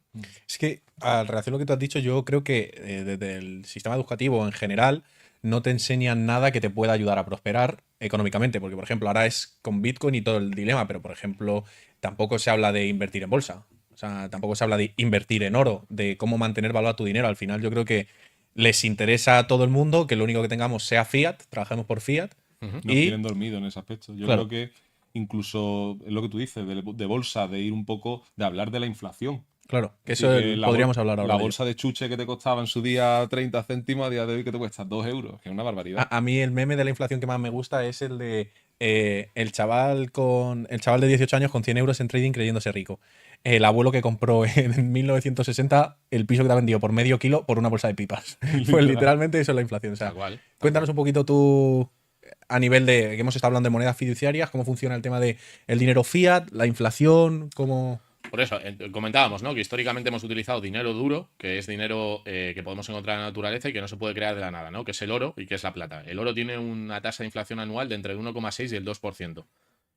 Es que, al relación a lo que tú has dicho, yo creo que desde el sistema educativo en general no te enseñan nada que te pueda ayudar a prosperar económicamente, porque, por ejemplo, ahora es con Bitcoin y todo el dilema, pero, por ejemplo, tampoco se habla de invertir en bolsa, o sea, tampoco se habla de invertir en oro, de cómo mantener valor a tu dinero. Al final, yo creo que les interesa a todo el mundo que lo único que tengamos sea fiat, trabajemos por fiat. Nos Y, tienen dormido en ese aspecto. Yo claro, creo que incluso es lo que tú dices, de bolsa, de ir un poco, de hablar de la inflación. claro, que Es eso decir, que podríamos hablar ahora la de ello. bolsa de chuche que te costaba en su día 30 céntimos, a día de hoy que te cuesta 2 euros, que es una barbaridad. A mí el meme de la inflación que más me gusta es el de el chaval de 18 años con 100 euros en trading creyéndose rico. El abuelo que compró en 1960 el piso que te ha vendido por medio kilo por una bolsa de pipas. Pues Literal. literalmente eso es la inflación. O sea, Tal cual. Tal cuéntanos cual. un poquito tú, a nivel de que hemos estado hablando de monedas fiduciarias, cómo funciona el tema de el dinero fiat, la inflación, cómo... Por eso, comentábamos, ¿no? Que históricamente hemos utilizado dinero duro, que es dinero que podemos encontrar en la naturaleza y que no se puede crear de la nada, ¿no? Que es el oro y que es la plata. El oro tiene una tasa de inflación anual de entre el 1,6 y el 2%.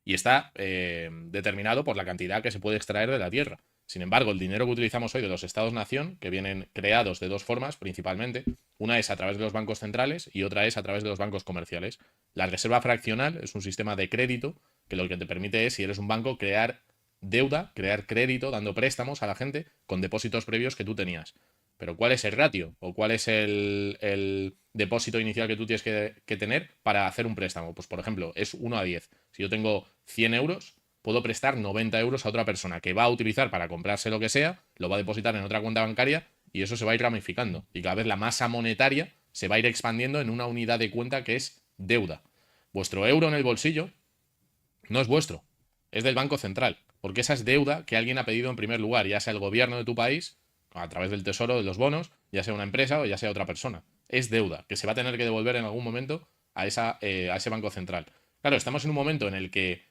Y está determinado por la cantidad que se puede extraer de la tierra. Sin embargo, el dinero que utilizamos hoy de los estados-nación, que vienen creados de dos formas principalmente, una es a través de los bancos centrales y otra es a través de los bancos comerciales. La reserva fraccional es un sistema de crédito que lo que te permite es, si eres un banco, crear deuda, crear crédito, dando préstamos a la gente con depósitos previos que tú tenías. Pero ¿cuál es el ratio? ¿O cuál es el depósito inicial que tú tienes que tener para hacer un préstamo? Pues, por ejemplo, es 1 a 10. Si yo tengo 100 euros, puedo prestar 90 euros a otra persona que va a utilizar para comprarse lo que sea, lo va a depositar en otra cuenta bancaria y eso se va a ir ramificando. Y cada vez la masa monetaria se va a ir expandiendo en una unidad de cuenta que es deuda. Vuestro euro en el bolsillo no es vuestro. es del Banco Central, porque esa es deuda que alguien ha pedido en primer lugar, ya sea el gobierno de tu país, a través del tesoro, de los bonos, ya sea una empresa o ya sea otra persona. Es deuda que se va a tener que devolver en algún momento a ese Banco Central. Claro, estamos en un momento en el que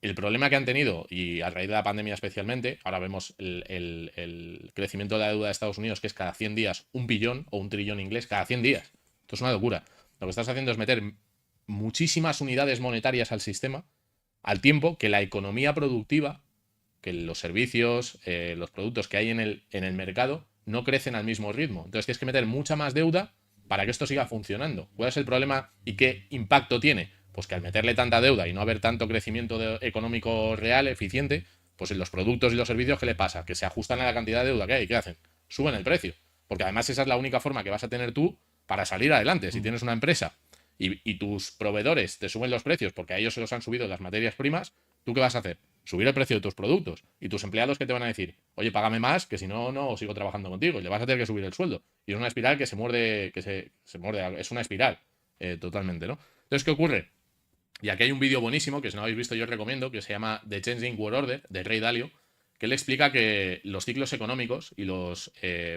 el problema que han tenido, y a raíz de la pandemia especialmente, ahora vemos el crecimiento de la deuda de Estados Unidos, que es cada 100 días 1 billón o 1 trillón inglés, cada 100 días. Esto es una locura. Lo que estás haciendo es meter muchísimas unidades monetarias al sistema, al tiempo que la economía productiva, que los servicios, los productos que hay en el mercado, no crecen al mismo ritmo. Entonces tienes que meter mucha más deuda para que esto siga funcionando. ¿Cuál es el problema y qué impacto tiene? Pues que al meterle tanta deuda y no haber tanto crecimiento económico real, eficiente, pues en los productos y los servicios, ¿qué le pasa? Que se ajustan a la cantidad de deuda que hay. ¿Qué hacen? Suben el precio. Porque además esa es la única forma que vas a tener tú para salir adelante. Si tienes una empresa y tus proveedores te suben los precios porque a ellos se los han subido las materias primas, ¿tú qué vas a hacer? Subir el precio de tus productos. Y tus empleados, ¿qué te van a decir? Oye, págame más, que si no, no sigo trabajando contigo. Y le vas a tener que subir el sueldo. Y es una espiral que se muerde, se muerde. Es una espiral, totalmente, ¿no? Entonces, ¿qué ocurre? Y aquí hay un vídeo buenísimo, que si no habéis visto yo os recomiendo, que se llama The Changing World Order, de Ray Dalio, que él explica que los ciclos económicos y los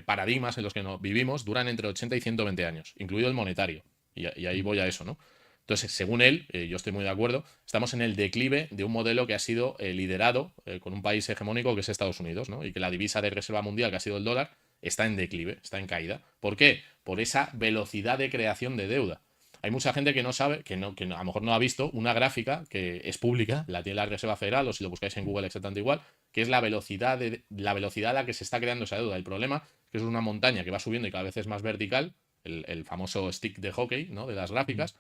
paradigmas en los que vivimos duran entre 80 y 120 años, incluido el monetario. Y ahí voy a eso, ¿no? Entonces, según él, yo estoy muy de acuerdo, estamos en el declive de un modelo que ha sido liderado con un país hegemónico que es Estados Unidos, ¿no? Y que la divisa de reserva mundial, que ha sido el dólar, está en declive, está en caída. ¿Por qué? Por esa velocidad de creación de deuda. Hay mucha gente que no sabe, que a lo mejor no ha visto una gráfica que es pública, la tiene la Reserva Federal, o si lo buscáis en Google exactamente igual, que es la velocidad a la que se está creando esa deuda. El problema es que es una montaña que va subiendo y cada vez es más vertical, el famoso stick de hockey, ¿no? De las gráficas.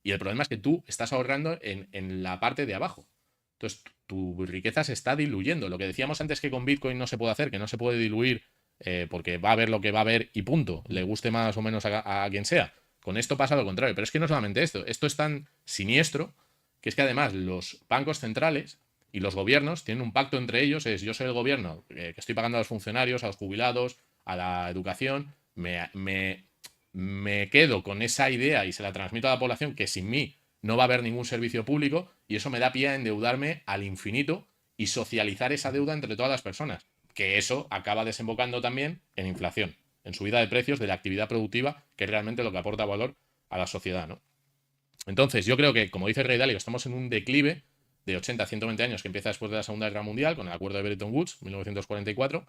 Y el problema es que tú estás ahorrando en la parte de abajo. Entonces, tu riqueza se está diluyendo. Lo que decíamos antes que con Bitcoin no se puede hacer, que no se puede diluir porque va a haber lo que va a haber y punto. Le guste más o menos a quien sea. Con esto pasa lo contrario. Pero es que no solamente esto. Esto es tan siniestro que es que además los bancos centrales y los gobiernos tienen un pacto entre ellos. Es yo soy el gobierno que estoy pagando a los funcionarios, a los jubilados, a la educación. Me quedo con esa idea y se la transmito a la población que sin mí no va a haber ningún servicio público y eso me da pie a endeudarme al infinito y socializar esa deuda entre todas las personas. Que eso acaba desembocando también en inflación, en subida de precios de la actividad productiva, que es realmente lo que aporta valor a la sociedad, ¿no? Entonces, yo creo que, como dice Ray Dalio, estamos en un declive de 80 a 120 años que empieza después de la Segunda Guerra Mundial, con el acuerdo de Bretton Woods, 1944,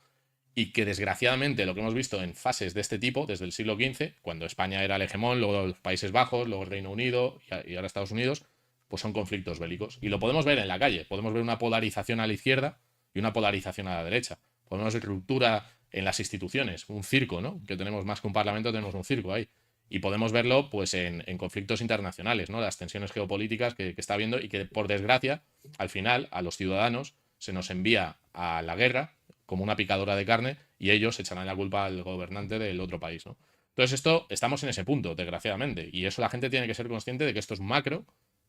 y que desgraciadamente lo que hemos visto en fases de este tipo, desde el siglo XV, cuando España era el hegemón, luego los Países Bajos, luego el Reino Unido y ahora Estados Unidos, pues son conflictos bélicos. Y lo podemos ver en la calle, podemos ver una polarización a la izquierda y una polarización a la derecha. Podemos ver ruptura en las instituciones, un circo, ¿no? Que tenemos más que un parlamento, tenemos un circo ahí. Y podemos verlo pues en conflictos internacionales, ¿no? Las tensiones geopolíticas que está habiendo y que, por desgracia, al final, a los ciudadanos se nos envía a la guerra como una picadora de carne y ellos echarán la culpa al gobernante del otro país, ¿no? Entonces estamos en ese punto, desgraciadamente, y eso la gente tiene que ser consciente de que esto es macro,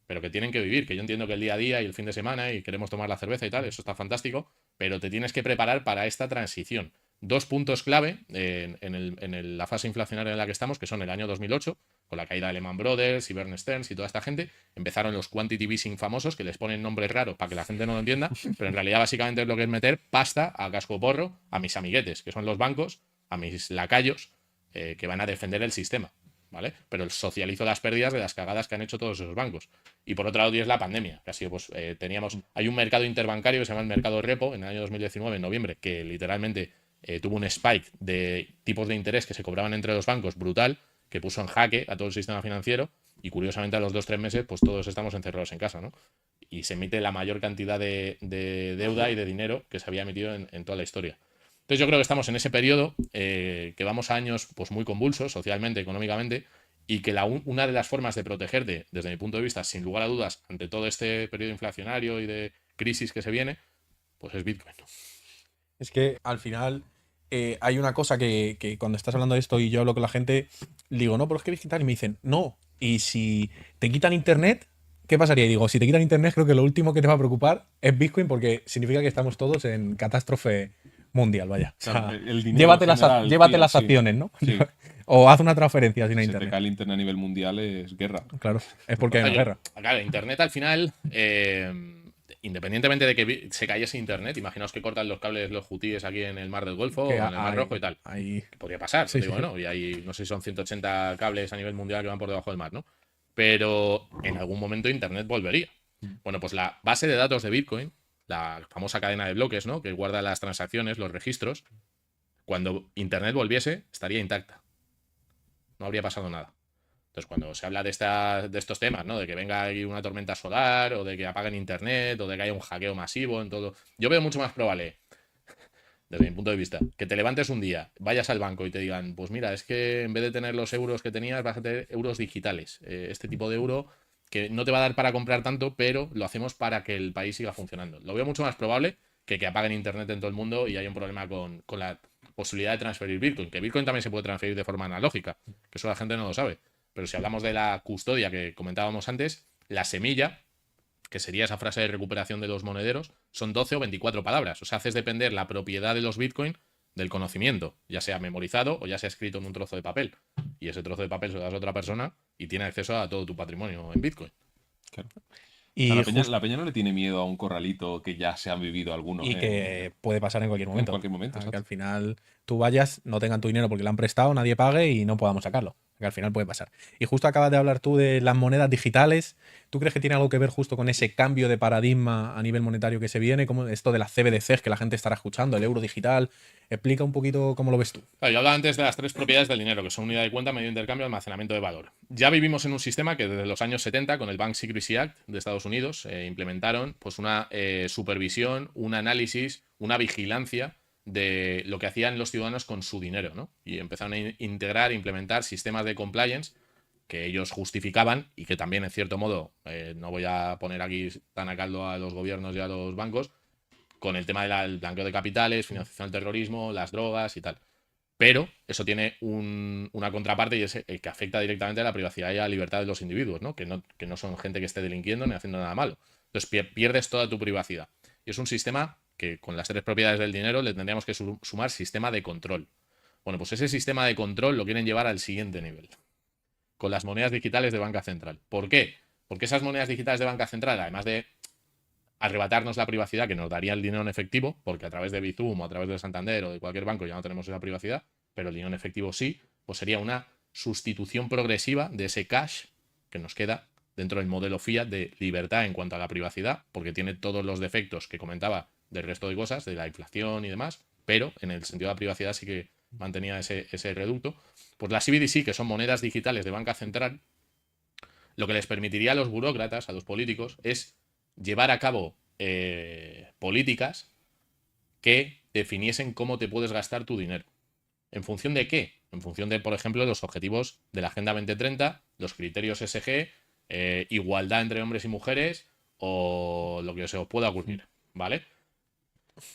pero que tienen que vivir, que yo entiendo que el día a día y el fin de semana y queremos tomar la cerveza y tal, eso está fantástico, pero te tienes que preparar para esta transición. Dos puntos clave en la fase inflacionaria en la que estamos, que son el año 2008, con la caída de Lehman Brothers y Bear Stearns y toda esta gente, empezaron los quantitative easing famosos, que les ponen nombres raros para que la gente no lo entienda, pero en realidad básicamente es lo que es meter pasta a casco porro a mis amiguetes, que son los bancos, a mis lacayos, que van a defender el sistema, ¿vale? Pero socializo las pérdidas de las cagadas que han hecho todos esos bancos. Y por otro lado, es la pandemia, que ha sido, pues, hay un mercado interbancario que se llama el mercado repo, en el año 2019, en noviembre, que literalmente tuvo un spike de tipos de interés que se cobraban entre los bancos brutal, que puso en jaque a todo el sistema financiero y curiosamente a los 2-3 meses pues todos estamos encerrados en casa, ¿no? Y se emite la mayor cantidad de deuda y de dinero que se había emitido en toda la historia. Entonces yo creo que estamos en ese periodo que vamos a años pues muy convulsos socialmente, económicamente, y que una de las formas de protegerte, desde mi punto de vista, sin lugar a dudas, ante todo este periodo inflacionario y de crisis que se viene, pues es Bitcoin, ¿no? Es que al final hay una cosa que cuando estás hablando de esto y yo hablo con la gente, digo, no, pero es que digital, y me dicen, no, y si te quitan internet, ¿qué pasaría? Y digo, si te quitan internet, creo que lo último que te va a preocupar es Bitcoin porque significa que estamos todos en catástrofe mundial, vaya. O sea, Claro, el dinero llévate general, llévate tío, las sí. acciones, ¿no? Sí. O haz una transferencia sin Si te internet. cae el internet a nivel mundial es guerra. Claro, es porque hay una guerra. Claro, internet al final independientemente de que se cayese internet, imaginaos que cortan los cables los hutíes aquí en el Mar del Golfo o Que en el Mar Rojo y tal. ahí- Que podría pasar, Sí, no digo sí. que no. Y hay, no sé si son 180 cables a nivel mundial que van por debajo del mar, ¿no? Pero en algún momento internet volvería. Bueno, pues la base de datos de Bitcoin, la famosa cadena de bloques, ¿no? Que guarda las transacciones, los registros, cuando internet volviese, estaría intacta. No habría pasado nada. Entonces, cuando se habla de estos temas, ¿no? De que venga ahí una tormenta solar, o de que apaguen internet, o de que haya un hackeo masivo en todo. Yo veo mucho más probable, desde mi punto de vista, que te levantes un día, vayas al banco y te digan, pues mira, es que en vez de tener los euros que tenías, vas a tener euros digitales. Este tipo de euro que no te va a dar para comprar tanto, pero lo hacemos para que el país siga funcionando. Lo veo mucho más probable que apaguen internet en todo el mundo y haya un problema con la posibilidad de transferir Bitcoin. Que Bitcoin también se puede transferir de forma analógica, que eso la gente no lo sabe. Pero si hablamos de la custodia que comentábamos antes, la semilla, que sería esa frase de recuperación de los monederos, son 12 o 24 palabras. O sea, haces depender la propiedad de los Bitcoin del conocimiento, ya sea memorizado o ya sea escrito en un trozo de papel. Y ese trozo de papel se lo das a otra persona y tiene acceso a todo tu patrimonio en Bitcoin. Claro. O Y, sea, just- la peña no le tiene miedo a un corralito que ya se han vivido algunos y que puede pasar en cualquier en momento. cualquier momento. O sea, que exacto. al final tú vayas, no tengan tu dinero porque lo han prestado, nadie pague y no podamos sacarlo. Que al final puede pasar. Y justo acabas de hablar tú de las monedas digitales. ¿Tú crees que tiene algo que ver justo con ese cambio de paradigma a nivel monetario que se viene? Como esto de las CBDCs que la gente estará escuchando, el euro digital. Explica un poquito cómo lo ves tú. Claro, yo hablaba antes de las tres propiedades del dinero, que son unidad de cuenta, medio de intercambio y almacenamiento de valor. Ya vivimos en un sistema que desde los años 70, con el Bank Secrecy Act de Estados Unidos, implementaron pues una supervisión, un análisis, una vigilancia de lo que hacían los ciudadanos con su dinero, ¿no? Y empezaron a integrar, implementar sistemas de compliance que ellos justificaban y que también, en cierto modo, no voy a poner aquí tan a caldo a los gobiernos y a los bancos, con el tema del blanqueo de capitales, financiación del terrorismo, las drogas y tal. Pero eso tiene una contraparte y es el que afecta directamente a la privacidad y a la libertad de los individuos, ¿no? Que no son gente que esté delinquiendo ni haciendo nada malo. Entonces pierdes toda tu privacidad. Y es un sistema que con las tres propiedades del dinero le tendríamos que sumar sistema de control. Bueno, pues ese sistema de control lo quieren llevar al siguiente nivel, con las monedas digitales de banca central. ¿Por qué? Porque esas monedas digitales de banca central, además de arrebatarnos la privacidad que nos daría el dinero en efectivo, porque a través de Bizum o a través de Santander o de cualquier banco ya no tenemos esa privacidad, pero el dinero en efectivo sí, pues sería una sustitución progresiva de ese cash que nos queda dentro del modelo fiat de libertad en cuanto a la privacidad, porque tiene todos los defectos que comentaba del resto de cosas, de la inflación y demás, pero en el sentido de la privacidad sí que mantenía ese reducto. Pues las CBDC, que son monedas digitales de banca central, lo que les permitiría a los burócratas, a los políticos, es llevar a cabo políticas que definiesen cómo te puedes gastar tu dinero. ¿En función de qué? En función de, por ejemplo, los objetivos de la Agenda 2030, los criterios SG, igualdad entre hombres y mujeres o lo que se os pueda ocurrir, ¿vale?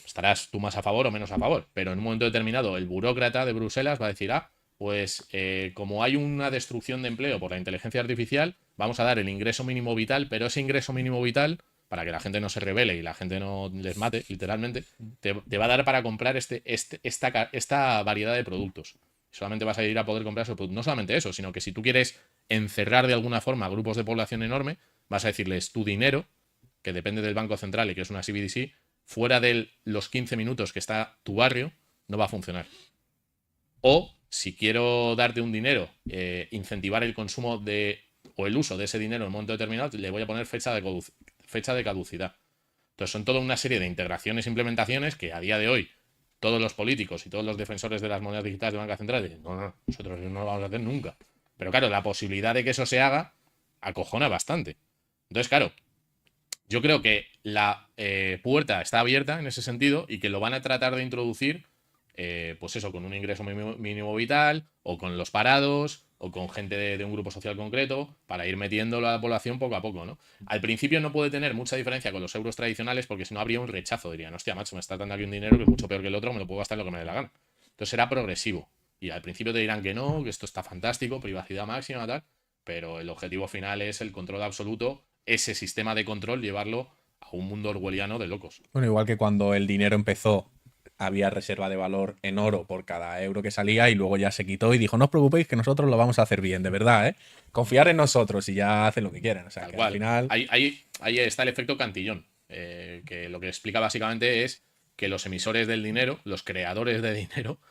Estarás tú más a favor o menos a favor, pero en un momento determinado el burócrata de Bruselas va a decir, pues como hay una destrucción de empleo por la inteligencia artificial, vamos a dar el ingreso mínimo vital, pero ese ingreso mínimo vital, para que la gente no se rebele y la gente no les mate, literalmente, te va a dar para comprar esta variedad de productos. Solamente vas a ir a poder comprar esos productos. No solamente eso, sino que si tú quieres encerrar de alguna forma a grupos de población enorme, vas a decirles tu dinero, que depende del Banco Central y que es una CBDC, fuera de los 15 minutos que está tu barrio, no va a funcionar. O si quiero darte un dinero, incentivar el consumo o el uso de ese dinero en un momento determinado, le voy a poner fecha de caducidad. Entonces son toda una serie de integraciones e implementaciones que a día de hoy todos los políticos y todos los defensores de las monedas digitales de banca central dicen, no, nosotros no lo vamos a hacer nunca. Pero claro, la posibilidad de que eso se haga acojona bastante. Entonces, claro, yo creo que la puerta está abierta en ese sentido y que lo van a tratar de introducir, pues eso, con un ingreso mínimo vital o con los parados o con gente de un grupo social concreto para ir metiendo a la población poco a poco, ¿no? Al principio no puede tener mucha diferencia con los euros tradicionales porque si no habría un rechazo, dirían, hostia, macho, me está dando aquí un dinero que es mucho peor que el otro, me lo puedo gastar en lo que me dé la gana. Entonces será progresivo y al principio te dirán que no, que esto está fantástico, privacidad máxima, tal, pero el objetivo final es el control absoluto, ese sistema de control, llevarlo a un mundo orwelliano de locos. Bueno, igual que cuando el dinero empezó, había reserva de valor en oro por cada euro que salía y luego ya se quitó y dijo, no os preocupéis que nosotros lo vamos a hacer bien, de verdad, ¿eh? Confiar en nosotros y ya hacen lo que quieran. O sea, Tal que cual. al final... Ahí está el efecto Cantillón. que lo que explica básicamente es que los emisores del dinero, los creadores de dinero,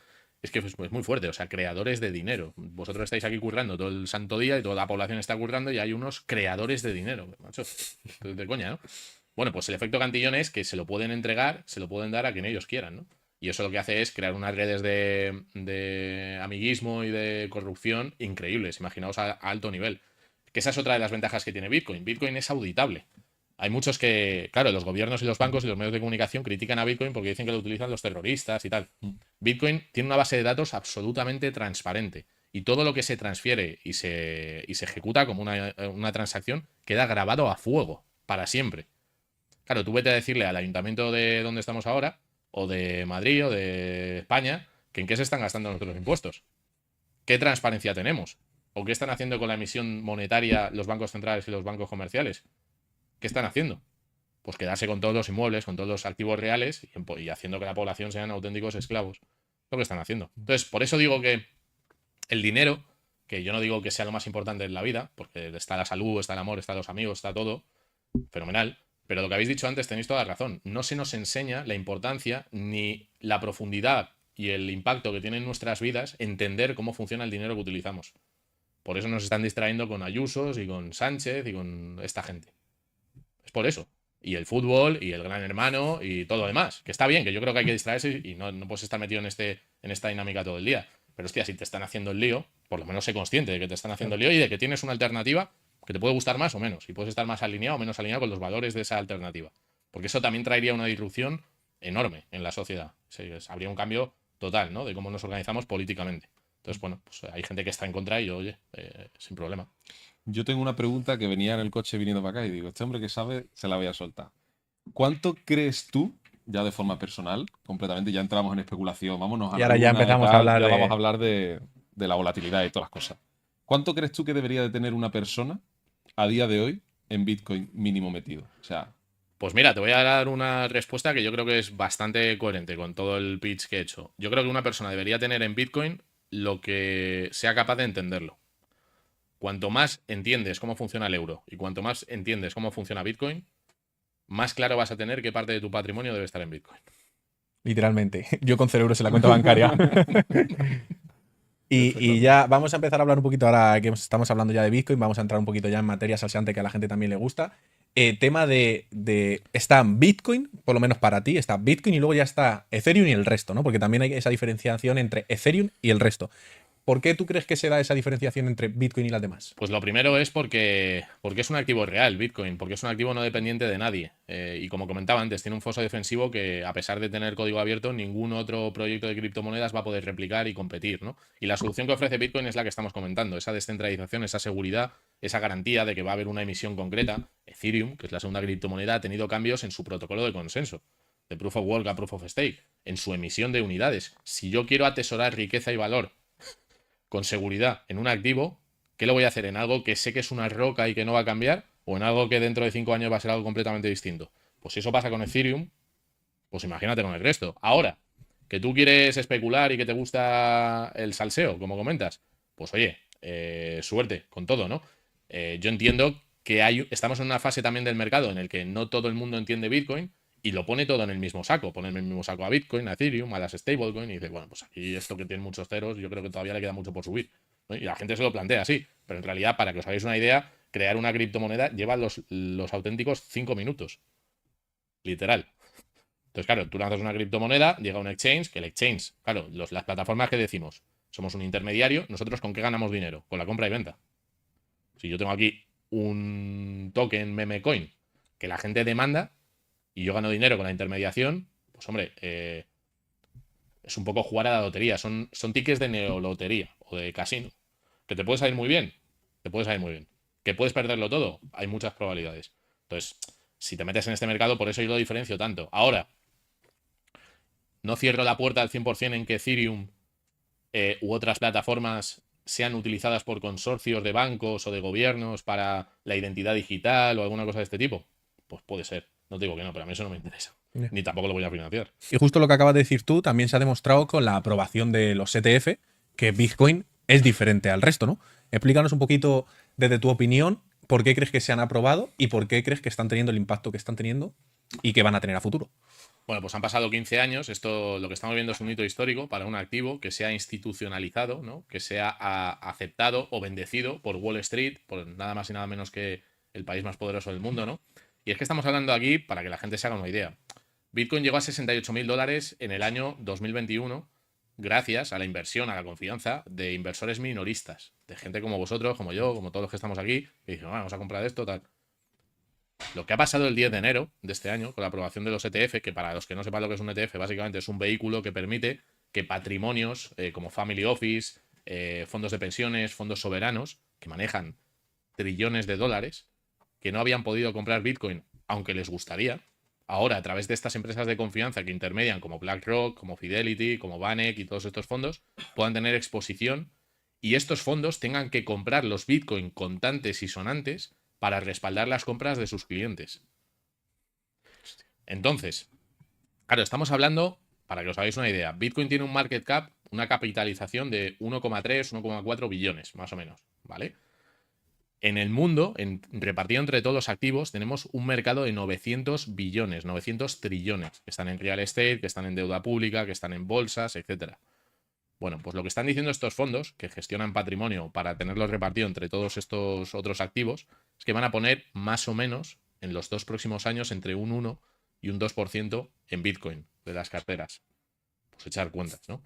es que es muy fuerte, o sea, creadores de dinero. Vosotros estáis aquí currando todo el santo día y toda la población está currando y hay unos creadores de dinero, macho. De coña, ¿no? Bueno, pues el efecto Cantillón es que se lo pueden entregar, se lo pueden dar a quien ellos quieran, ¿no? Y eso lo que hace es crear unas redes de amiguismo y de corrupción increíbles, imaginaos a alto nivel. Que esa es otra de las ventajas que tiene Bitcoin. Bitcoin es auditable. Hay muchos que, claro, los gobiernos y los bancos y los medios de comunicación critican a Bitcoin porque dicen que lo utilizan los terroristas y tal. Bitcoin tiene una base de datos absolutamente transparente y todo lo que se transfiere y se ejecuta como una transacción queda grabado a fuego para siempre. Claro, tú vete a decirle al ayuntamiento de donde estamos ahora, o de Madrid, o de España, que en qué se están gastando nuestros impuestos. ¿Qué transparencia tenemos? ¿O qué están haciendo con la emisión monetaria los bancos centrales y los bancos comerciales? ¿Qué están haciendo? Pues quedarse con todos los inmuebles, con todos los activos reales y haciendo que la población sean auténticos esclavos. Lo que están haciendo. Entonces, por eso digo que el dinero, que yo no digo que sea lo más importante en la vida, porque está la salud, está el amor, está los amigos, está todo, fenomenal. Pero lo que habéis dicho antes tenéis toda la razón. No se nos enseña la importancia ni la profundidad y el impacto que tiene en nuestras vidas entender cómo funciona el dinero que utilizamos. Por eso nos están distrayendo con Ayusos y con Sánchez y con esta gente. Es por eso. Y el fútbol y el Gran Hermano y todo lo demás. Que está bien, que yo creo que hay que distraerse y no puedes estar metido en esta dinámica todo el día. Pero hostia, si te están haciendo el lío, por lo menos sé consciente de que te están haciendo el lío y de que tienes una alternativa que te puede gustar más o menos. Y puedes estar más alineado o menos alineado con los valores de esa alternativa. Porque eso también traería una disrupción enorme en la sociedad. Habría un cambio total, ¿no? De cómo nos organizamos políticamente. Entonces, bueno, pues hay gente que está en contra y yo, oye, sin problema. Yo tengo una pregunta que venía en el coche viniendo para acá y digo, este hombre que sabe, se la voy a soltar. ¿Cuánto crees tú, ya de forma personal, completamente, ya entramos en especulación, vámonos a Y ahora ya luna y empezamos a tal, hablar ya de... vamos a hablar de la volatilidad y todas las cosas. ¿Cuánto crees tú que debería de tener una persona a día de hoy en Bitcoin mínimo metido? O sea, Pues mira, te voy a dar una respuesta que yo creo que es bastante coherente con todo el pitch que he hecho. Yo creo que una persona debería tener en Bitcoin lo que sea capaz de entenderlo. Cuanto más entiendes cómo funciona el euro y cuanto más entiendes cómo funciona Bitcoin, más claro vas a tener qué parte de tu patrimonio debe estar en Bitcoin. Literalmente. Yo con 0 euros en la cuenta bancaria. Y ya vamos a empezar a hablar un poquito, ahora que estamos hablando ya de Bitcoin, vamos a entrar un poquito ya en materia salseante que a la gente también le gusta. Tema de está Bitcoin, por lo menos para ti, está Bitcoin y luego ya está Ethereum y el resto, ¿no? Porque también hay esa diferenciación entre Ethereum y el resto. ¿Por qué tú crees que se da esa diferenciación entre Bitcoin y las demás? Pues lo primero es porque es un activo real, Bitcoin, porque es un activo no dependiente de nadie. Y como comentaba antes, tiene un foso defensivo que, a pesar de tener código abierto, ningún otro proyecto de criptomonedas va a poder replicar y competir, ¿no? Y la solución que ofrece Bitcoin es la que estamos comentando, esa descentralización, esa seguridad, esa garantía de que va a haber una emisión concreta. Ethereum, que es la segunda criptomoneda, ha tenido cambios en su protocolo de consenso, de Proof of Work a Proof of Stake, en su emisión de unidades. Si yo quiero atesorar riqueza y valor con seguridad en un activo, ¿qué lo voy a hacer? ¿En algo que sé que es una roca y que no va a cambiar? ¿O en algo que dentro de 5 años va a ser algo completamente distinto? Pues si eso pasa con Ethereum, pues imagínate con el resto. Ahora, que tú quieres especular y que te gusta el salseo, como comentas, pues oye, suerte con todo, ¿no? Yo entiendo que estamos en una fase también del mercado en el que no todo el mundo entiende Bitcoin y lo pone todo en el mismo saco. Pone en el mismo saco a Bitcoin, a Ethereum, a las stablecoin y dice, bueno, pues aquí esto que tiene muchos ceros, yo creo que todavía le queda mucho por subir, ¿no? Y la gente se lo plantea así. Pero en realidad, para que os hagáis una idea, crear una criptomoneda lleva los auténticos 5 minutos. Literal. Entonces, claro, tú lanzas una criptomoneda, llega un exchange, que el exchange, claro, las plataformas que decimos, somos un intermediario, nosotros ¿con qué ganamos dinero? Con la compra y venta. Si yo tengo aquí un token meme coin que la gente demanda y yo gano dinero con la intermediación, pues hombre, es un poco jugar a la lotería. Son tickets de neolotería o de casino. Que te puede salir muy bien, te puede salir muy bien. Que puedes perderlo todo, hay muchas probabilidades. Entonces, si te metes en este mercado, por eso yo lo diferencio tanto. Ahora, no cierro la puerta al 100% en que Ethereum u otras plataformas sean utilizadas por consorcios de bancos o de gobiernos para la identidad digital o alguna cosa de este tipo. Pues puede ser. No te digo que no, pero a mí eso no me interesa. Ni tampoco lo voy a financiar. Y justo lo que acabas de decir tú, también se ha demostrado con la aprobación de los ETF que Bitcoin es diferente al resto, ¿no? Explícanos un poquito desde tu opinión por qué crees que se han aprobado y por qué crees que están teniendo el impacto que están teniendo. y que van a tener a futuro. Bueno, pues han pasado 15 años. Esto, lo que estamos viendo es un hito histórico para un activo que sea institucionalizado, ¿no? Que sea aceptado o bendecido por Wall Street, por nada más y nada menos que el país más poderoso del mundo, ¿no? Y es que estamos hablando aquí, para que la gente se haga una idea. Bitcoin llegó a $68.000 en el año 2021 gracias a la inversión, a la confianza de inversores minoristas, de gente como vosotros, como yo, como todos los que estamos aquí, que dicen, vamos a comprar esto, tal. Lo que ha pasado el 10 de enero de este año con la aprobación de los ETF, que para los que no sepan lo que es un ETF, básicamente es un vehículo que permite que patrimonios como Family Office, fondos de pensiones, fondos soberanos, que manejan trillones de dólares, que no habían podido comprar Bitcoin, aunque les gustaría, ahora a través de estas empresas de confianza que intermedian como BlackRock, como Fidelity, como Vanek y todos estos fondos, puedan tener exposición y estos fondos tengan que comprar los Bitcoin contantes y sonantes para respaldar las compras de sus clientes. Entonces, claro, estamos hablando, para que os hagáis una idea, Bitcoin tiene un market cap, una capitalización de 1,3, 1,4 billones, más o menos, ¿vale? En el mundo, repartido entre todos los activos, tenemos un mercado de 900 billones, 900 trillones, que están en real estate, que están en deuda pública, que están en bolsas, etc. Bueno, pues lo que están diciendo estos fondos, que gestionan patrimonio para tenerlo repartido entre todos estos otros activos, es que van a poner más o menos en los 2 próximos años entre un 1 y un 2% en Bitcoin de las carteras. Pues echar cuentas, ¿no?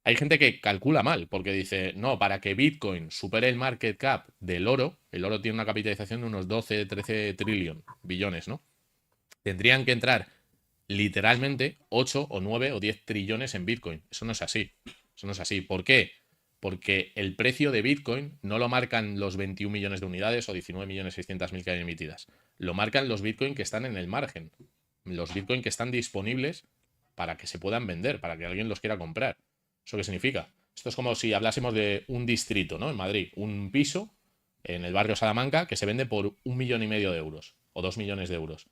Hay gente que calcula mal, porque dice, no, para que Bitcoin supere el market cap del oro, el oro tiene una capitalización de unos 12, 13 billones, ¿no? Tendrían que entrar literalmente 8 o 9 o 10 trillones en Bitcoin. Eso no es así. Eso no es así. ¿Por qué? Porque el precio de Bitcoin no lo marcan los 21 millones de unidades o 19.600.000 que hay emitidas. Lo marcan los Bitcoin que están en el margen. Los Bitcoin que están disponibles para que se puedan vender, para que alguien los quiera comprar. ¿Eso qué significa? Esto es como si hablásemos de un distrito, ¿no? En Madrid, un piso en el barrio Salamanca que se vende por 1,5 millones de euros o 2 millones de euros.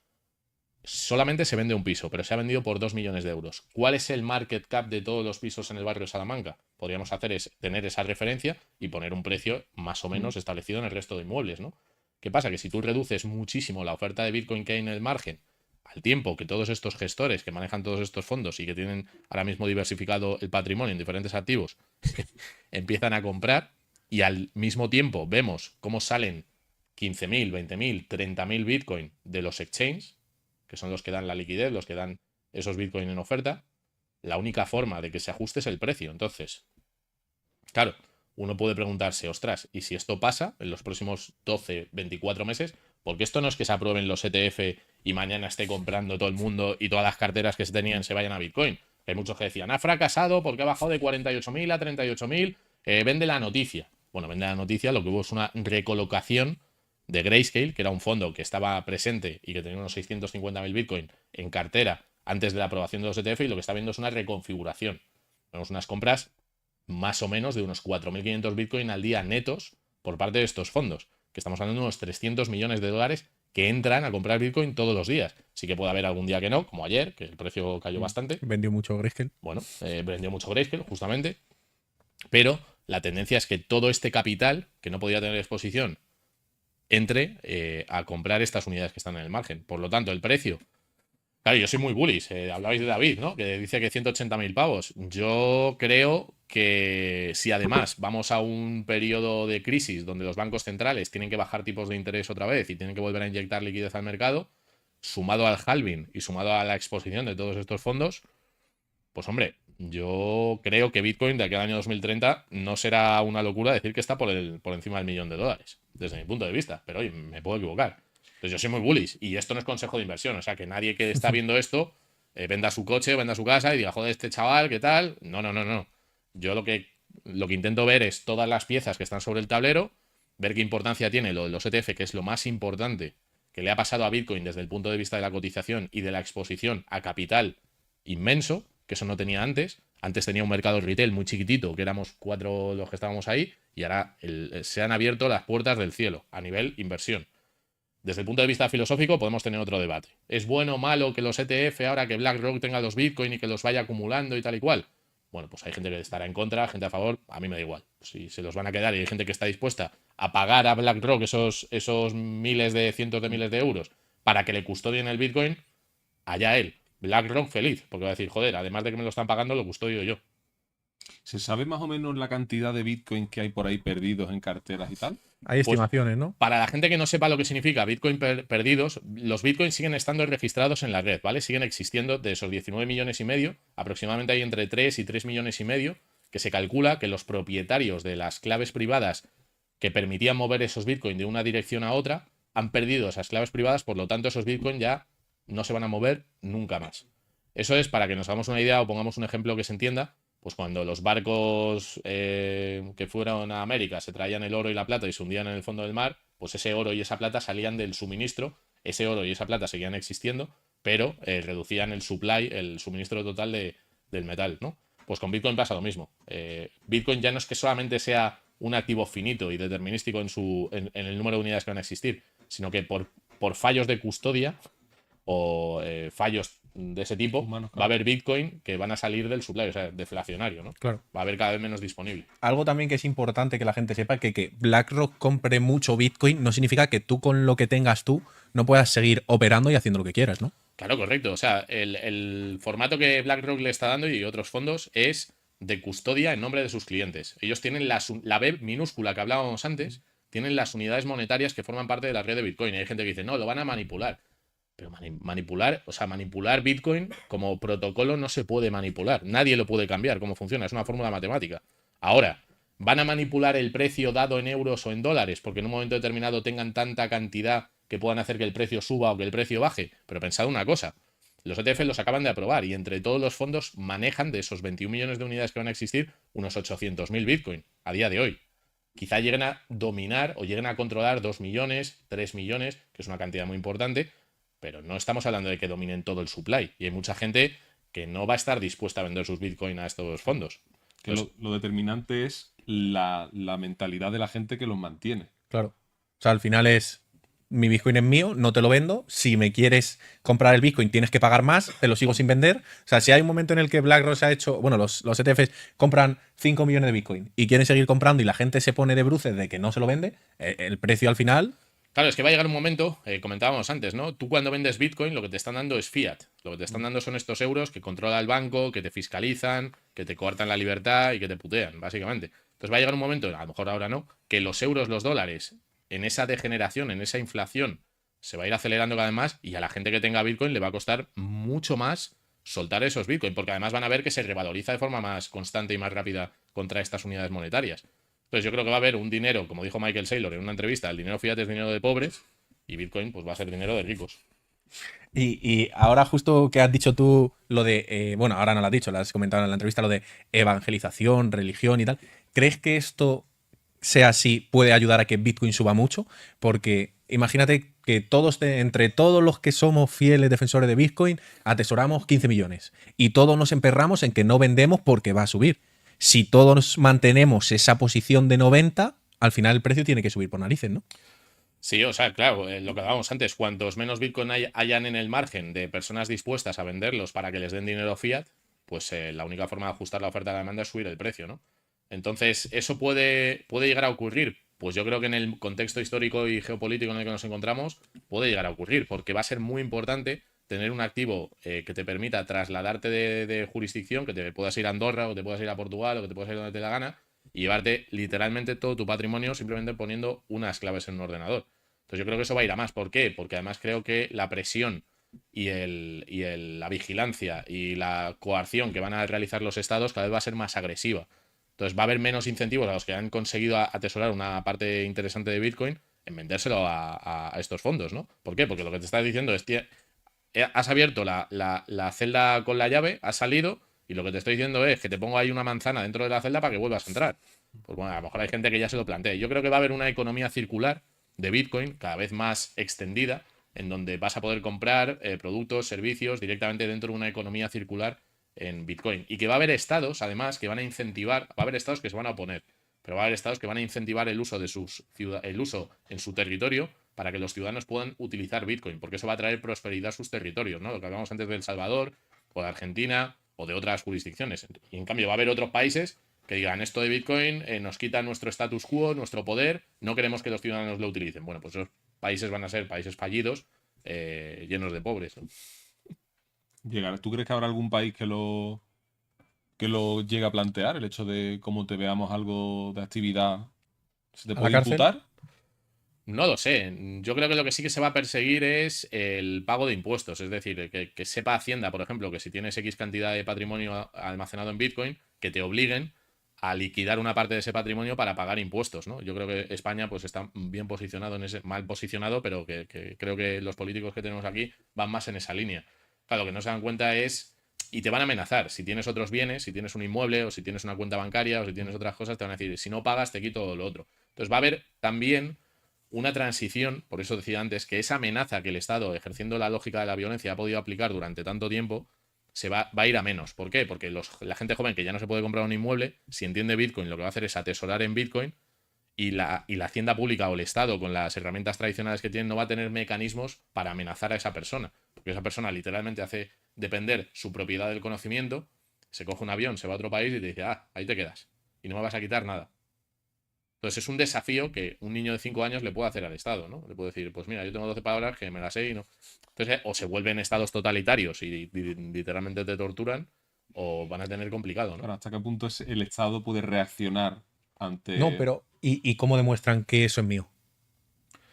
Solamente se vende un piso, pero se ha vendido por 2 millones de euros. ¿Cuál es el market cap de todos los pisos en el barrio Salamanca? Podríamos hacer es tener esa referencia y poner un precio más o menos establecido en el resto de inmuebles, ¿no? ¿Qué pasa? Que si tú reduces muchísimo la oferta de Bitcoin que hay en el margen, al tiempo que todos estos gestores que manejan todos estos fondos y que tienen ahora mismo diversificado el patrimonio en diferentes activos, empiezan a comprar y al mismo tiempo vemos cómo salen 15.000, 20.000, 30.000 Bitcoin de los exchanges, que son los que dan la liquidez, los que dan esos Bitcoin en oferta, la única forma de que se ajuste es el precio. Entonces, claro, uno puede preguntarse, ostras, ¿y si esto pasa en los próximos 12, 24 meses? Porque esto no es que se aprueben los ETF y mañana esté comprando todo el mundo y todas las carteras que se tenían se vayan a Bitcoin. Hay muchos que decían, ha fracasado porque ha bajado de 48.000 a 38.000, vende la noticia. Bueno, vende la noticia, lo que hubo es una recolocación de Grayscale, que era un fondo que estaba presente y que tenía unos 650.000 Bitcoin en cartera antes de la aprobación de los ETF, y lo que está viendo es una reconfiguración. Tenemos unas compras más o menos de unos 4.500 Bitcoin al día netos por parte de estos fondos, que estamos hablando de unos 300 millones de dólares que entran a comprar Bitcoin todos los días. Sí que puede haber algún día que no, como ayer, que el precio cayó bastante. Vendió mucho Grayscale. Bueno, vendió mucho Grayscale, justamente. Pero la tendencia es que todo este capital, que no podía tener exposición, entre a comprar estas unidades que están en el margen. Por lo tanto, el precio. Claro, yo soy muy bullish. Hablabais de David, ¿no? Que dice que 180.000 pavos. Yo creo que si además vamos a un periodo de crisis donde los bancos centrales tienen que bajar tipos de interés otra vez y tienen que volver a inyectar liquidez al mercado, sumado al halving y sumado a la exposición de todos estos fondos, pues hombre, yo creo que Bitcoin de aquí al año 2030 no será una locura decir que está por encima del $1.000.000, desde mi punto de vista. Pero oye, me puedo equivocar. Entonces yo soy muy bullish y esto no es consejo de inversión. O sea, que nadie que está viendo esto venda su coche, venda su casa y diga, joder, este chaval, ¿qué tal? No, no, no, no. Yo lo que intento ver es todas las piezas que están sobre el tablero, ver qué importancia tiene lo de los ETF, que es lo más importante que le ha pasado a Bitcoin desde el punto de vista de la cotización y de la exposición a capital inmenso, que eso no tenía antes. Antes tenía un mercado retail muy chiquitito, que éramos 4 los que estábamos ahí, y ahora se han abierto las puertas del cielo a nivel inversión. Desde el punto de vista filosófico podemos tener otro debate. ¿Es bueno o malo que los ETF, ahora que BlackRock tenga los Bitcoin y que los vaya acumulando y tal y cual? Bueno, pues hay gente que estará en contra, gente a favor, a mí me da igual. Si se los van a quedar y hay gente que está dispuesta a pagar a BlackRock esos miles de cientos de miles de euros para que le custodien el Bitcoin, allá él. BlackRock feliz, porque va a decir, joder, además de que me lo están pagando, lo custodio yo. ¿Se sabe más o menos la cantidad de Bitcoin que hay por ahí perdidos en carteras y tal? Hay Pues estimaciones, ¿no? para la gente que no sepa lo que significa Bitcoin perdidos, los Bitcoins siguen estando registrados en la red, ¿vale? Siguen existiendo de esos 19 millones y medio, aproximadamente hay entre 3 y 3 millones y medio, que se calcula que los propietarios de las claves privadas que permitían mover esos Bitcoin de una dirección a otra han perdido esas claves privadas, por lo tanto esos Bitcoin ya no se van a mover nunca más. Eso es para que nos hagamos una idea o pongamos un ejemplo que se entienda. Pues cuando los barcos que fueron a América se traían el oro y la plata y se hundían en el fondo del mar, pues ese oro y esa plata salían del suministro, ese oro y esa plata seguían existiendo, pero reducían el supply, el suministro total del metal, ¿no? Pues con Bitcoin pasa lo mismo. Bitcoin ya no es que solamente sea un activo finito y determinístico en el número de unidades que van a existir, sino que por fallos de custodia o fallos de ese tipo, Humanos, va a claro. haber Bitcoin que van a salir del supply, o sea, deflacionario, ¿no? Claro. Va a haber cada vez menos disponible. Algo también que es importante que la gente sepa, que BlackRock compre mucho Bitcoin no significa que tú con lo que tengas tú no puedas seguir operando y haciendo lo que quieras, ¿no? Claro, correcto. O sea, el formato que BlackRock le está dando y otros fondos es de custodia en nombre de sus clientes. Ellos tienen la B minúscula que hablábamos antes, tienen las unidades monetarias que forman parte de la red de Bitcoin. Y hay gente que dice, no, lo van a manipular. Pero manipular, o sea, manipular Bitcoin como protocolo no se puede manipular. Nadie lo puede cambiar cómo funciona. Es una fórmula matemática. Ahora, ¿van a manipular el precio dado en euros o en dólares? Porque en un momento determinado tengan tanta cantidad que puedan hacer que el precio suba o que el precio baje. Pero pensad una cosa. Los ETF los acaban de aprobar y entre todos los fondos manejan de esos 21 millones de unidades que van a existir unos 800.000 Bitcoin a día de hoy. Quizá lleguen a dominar o lleguen a controlar 2 millones, 3 millones, que es una cantidad muy importante, pero no estamos hablando de que dominen todo el supply. Y hay mucha gente que no va a estar dispuesta a vender sus Bitcoin a estos fondos. Que lo determinante es la mentalidad de la gente que los mantiene. Claro. O sea, al final es, mi Bitcoin es mío, no te lo vendo. Si me quieres comprar el Bitcoin, tienes que pagar más, te lo sigo sin vender. O sea, si hay un momento en el que BlackRock se ha hecho, bueno, los ETFs compran 5 millones de Bitcoin y quieren seguir comprando y la gente se pone de bruces de que no se lo vende, el precio al final. Claro, es que va a llegar un momento, comentábamos antes, ¿no? Tú cuando vendes Bitcoin lo que te están dando es fiat. Lo que te están dando son estos euros que controla el banco, que te fiscalizan, que te coartan la libertad y que te putean, básicamente. Entonces va a llegar un momento, a lo mejor ahora no, que los euros, los dólares, en esa degeneración, en esa inflación, se va a ir acelerando cada vez más y a la gente que tenga Bitcoin le va a costar mucho más soltar esos Bitcoin, porque además van a ver que se revaloriza de forma más constante y más rápida contra estas unidades monetarias. Entonces yo creo que va a haber un dinero, como dijo Michael Saylor en una entrevista, el dinero fiat es dinero de pobres y Bitcoin pues va a ser dinero de ricos. Y ahora justo que has dicho tú lo de, bueno, ahora no lo has dicho, lo has comentado en la entrevista, lo de evangelización, religión y tal. ¿Crees que esto sea así puede ayudar a que Bitcoin suba mucho? Porque imagínate que todos, entre todos los que somos fieles defensores de Bitcoin, atesoramos 15 millones y todos nos emperramos en que no vendemos porque va a subir. Si todos mantenemos esa posición de 90, al final el precio tiene que subir por narices, ¿no? Sí, o sea, claro, lo que hablábamos antes, cuantos menos Bitcoin hayan en el margen de personas dispuestas a venderlos para que les den dinero fiat, pues la única forma de ajustar la oferta a la demanda es subir el precio, ¿no? Entonces, ¿eso puede llegar a ocurrir? Pues yo creo que en el contexto histórico y geopolítico en el que nos encontramos puede llegar a ocurrir, porque va a ser muy importante tener un activo que te permita trasladarte de jurisdicción, que te puedas ir a Andorra o te puedas ir a Portugal o que te puedas ir donde te dé la gana y llevarte literalmente todo tu patrimonio simplemente poniendo unas claves en un ordenador. Entonces yo creo que eso va a ir a más. ¿Por qué? Porque además creo que la presión la vigilancia y la coerción que van a realizar los estados cada vez va a ser más agresiva. Entonces va a haber menos incentivos a los que han conseguido atesorar una parte interesante de Bitcoin en vendérselo a estos fondos, ¿no? ¿Por qué? Porque lo que te está diciendo es, has abierto la celda con la llave, has salido y lo que te estoy diciendo es que te pongo ahí una manzana dentro de la celda para que vuelvas a entrar. Pues bueno, a lo mejor hay gente que ya se lo plantea. Yo creo que va a haber una economía circular de Bitcoin cada vez más extendida, en donde vas a poder comprar productos, servicios directamente dentro de una economía circular en Bitcoin. Y que va a haber estados, además, que van a incentivar, va a haber estados que se van a oponer, pero va a haber estados que van a incentivar el uso el uso en su territorio para que los ciudadanos puedan utilizar Bitcoin, porque eso va a traer prosperidad a sus territorios, ¿no? Lo que hablamos antes de El Salvador, o de Argentina, o de otras jurisdicciones. Y en cambio va a haber otros países que digan esto de Bitcoin nos quita nuestro status quo, nuestro poder, no queremos que los ciudadanos lo utilicen. Bueno, pues esos países van a ser países fallidos, llenos de pobres, ¿no? ¿Tú crees que habrá algún país que lo llegue a plantear? El hecho de cómo te veamos algo de actividad, ¿se te ¿A la puede cárcel? imputar? No lo sé. Yo creo que lo que sí que se va a perseguir es el pago de impuestos. Es decir, que sepa Hacienda, por ejemplo, que si tienes X cantidad de patrimonio almacenado en Bitcoin, que te obliguen a liquidar una parte de ese patrimonio para pagar impuestos, ¿no? Yo creo que España pues está bien posicionado en ese, mal posicionado, pero que creo que los políticos que tenemos aquí van más en esa línea. Claro, lo que no se dan cuenta es, y te van a amenazar, si tienes otros bienes, si tienes un inmueble o si tienes una cuenta bancaria o si tienes otras cosas, te van a decir, si no pagas te quito lo otro. Entonces va a haber también una transición, por eso decía antes, que esa amenaza que el Estado, ejerciendo la lógica de la violencia, ha podido aplicar durante tanto tiempo, va a ir a menos. ¿Por qué? Porque la gente joven que ya no se puede comprar un inmueble, si entiende Bitcoin, lo que va a hacer es atesorar en Bitcoin y la hacienda pública o el Estado, con las herramientas tradicionales que tienen, no va a tener mecanismos para amenazar a esa persona. Porque esa persona literalmente hace depender su propiedad del conocimiento, se coge un avión, se va a otro país y te dice, ahí te quedas. Y no me vas a quitar nada. Entonces es un desafío que un niño de 5 años le puede hacer al Estado, ¿no? Le puede decir, pues mira, yo tengo 12 palabras que me las sé y no. Entonces, o se vuelven estados totalitarios y literalmente te torturan, o van a tener complicado, ¿no? Claro, ¿hasta qué punto el Estado puede reaccionar No, ante... pero ¿y cómo demuestran que eso es mío?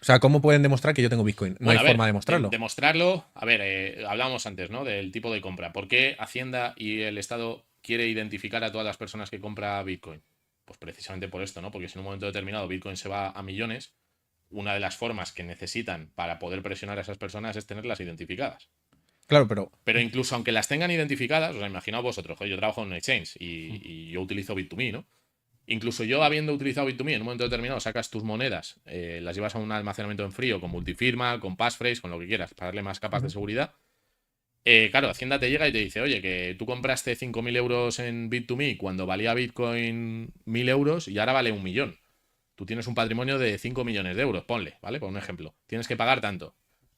O sea, ¿cómo pueden demostrar que yo tengo Bitcoin? No hay Bueno, a forma ver, de demostrarlo. demostrarlo. A ver, hablábamos antes, ¿no? Del tipo de compra. ¿Por qué Hacienda y el Estado quiere identificar a todas las personas que compra Bitcoin? Pues precisamente por esto, ¿no? Porque si en un momento determinado Bitcoin se va a millones, una de las formas que necesitan para poder presionar a esas personas es tenerlas identificadas. Claro, pero Pero incluso aunque las tengan identificadas, o sea, imaginaos vosotros, yo trabajo en un exchange y yo utilizo Bit2Me, ¿no? Incluso yo habiendo utilizado Bit2Me en un momento determinado, sacas tus monedas, las llevas a un almacenamiento en frío con multifirma, con passphrase, con lo que quieras, para darle más capas de seguridad. Claro, Hacienda te llega y te dice, oye, que tú compraste 5.000 euros en Bit2Me cuando valía Bitcoin 1.000 euros y ahora vale 1.000.000. Tú tienes un patrimonio de 5 millones de euros, ponle, ¿vale? Por un ejemplo. Tienes que pagar tanto.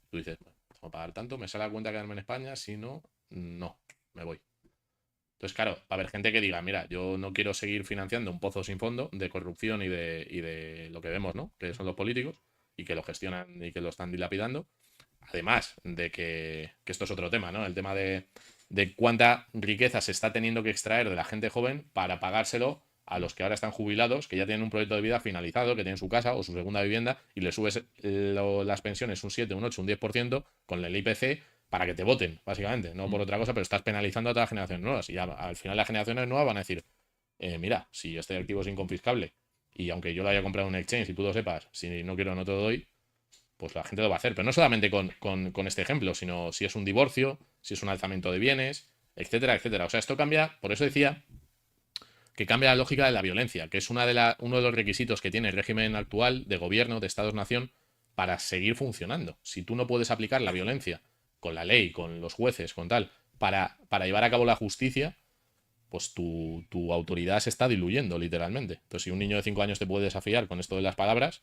Tú dices, bueno, tengo que pagar tanto, me sale a cuenta quedarme en España, si no, no, me voy. Entonces, claro, va a haber gente que diga, mira, yo no quiero seguir financiando un pozo sin fondo de corrupción y de lo que vemos, ¿no? Que son los políticos y que lo gestionan y que lo están dilapidando. Además de que esto es otro tema, ¿no? El tema de cuánta riqueza se está teniendo que extraer de la gente joven para pagárselo a los que ahora están jubilados, que ya tienen un proyecto de vida finalizado, que tienen su casa o su segunda vivienda y le subes las pensiones un 7, un 8, un 10% con el IPC para que te voten, básicamente, no por otra cosa, pero estás penalizando a todas las generaciones nuevas. Y al final las generaciones nuevas van a decir, mira, si este activo es inconfiscable y aunque yo lo haya comprado en un exchange y tú lo sepas, si no quiero no te lo doy, pues la gente lo va a hacer. Pero no solamente con este ejemplo, sino si es un divorcio, si es un alzamiento de bienes, etcétera, etcétera. O sea, esto cambia, por eso decía que cambia la lógica de la violencia, que es uno de los requisitos que tiene el régimen actual de gobierno, de Estados-nación, para seguir funcionando. Si tú no puedes aplicar la violencia con la ley, con los jueces, con tal, para llevar a cabo la justicia, pues tu autoridad se está diluyendo, literalmente. Entonces, si un niño de 5 años te puede desafiar con esto de las palabras,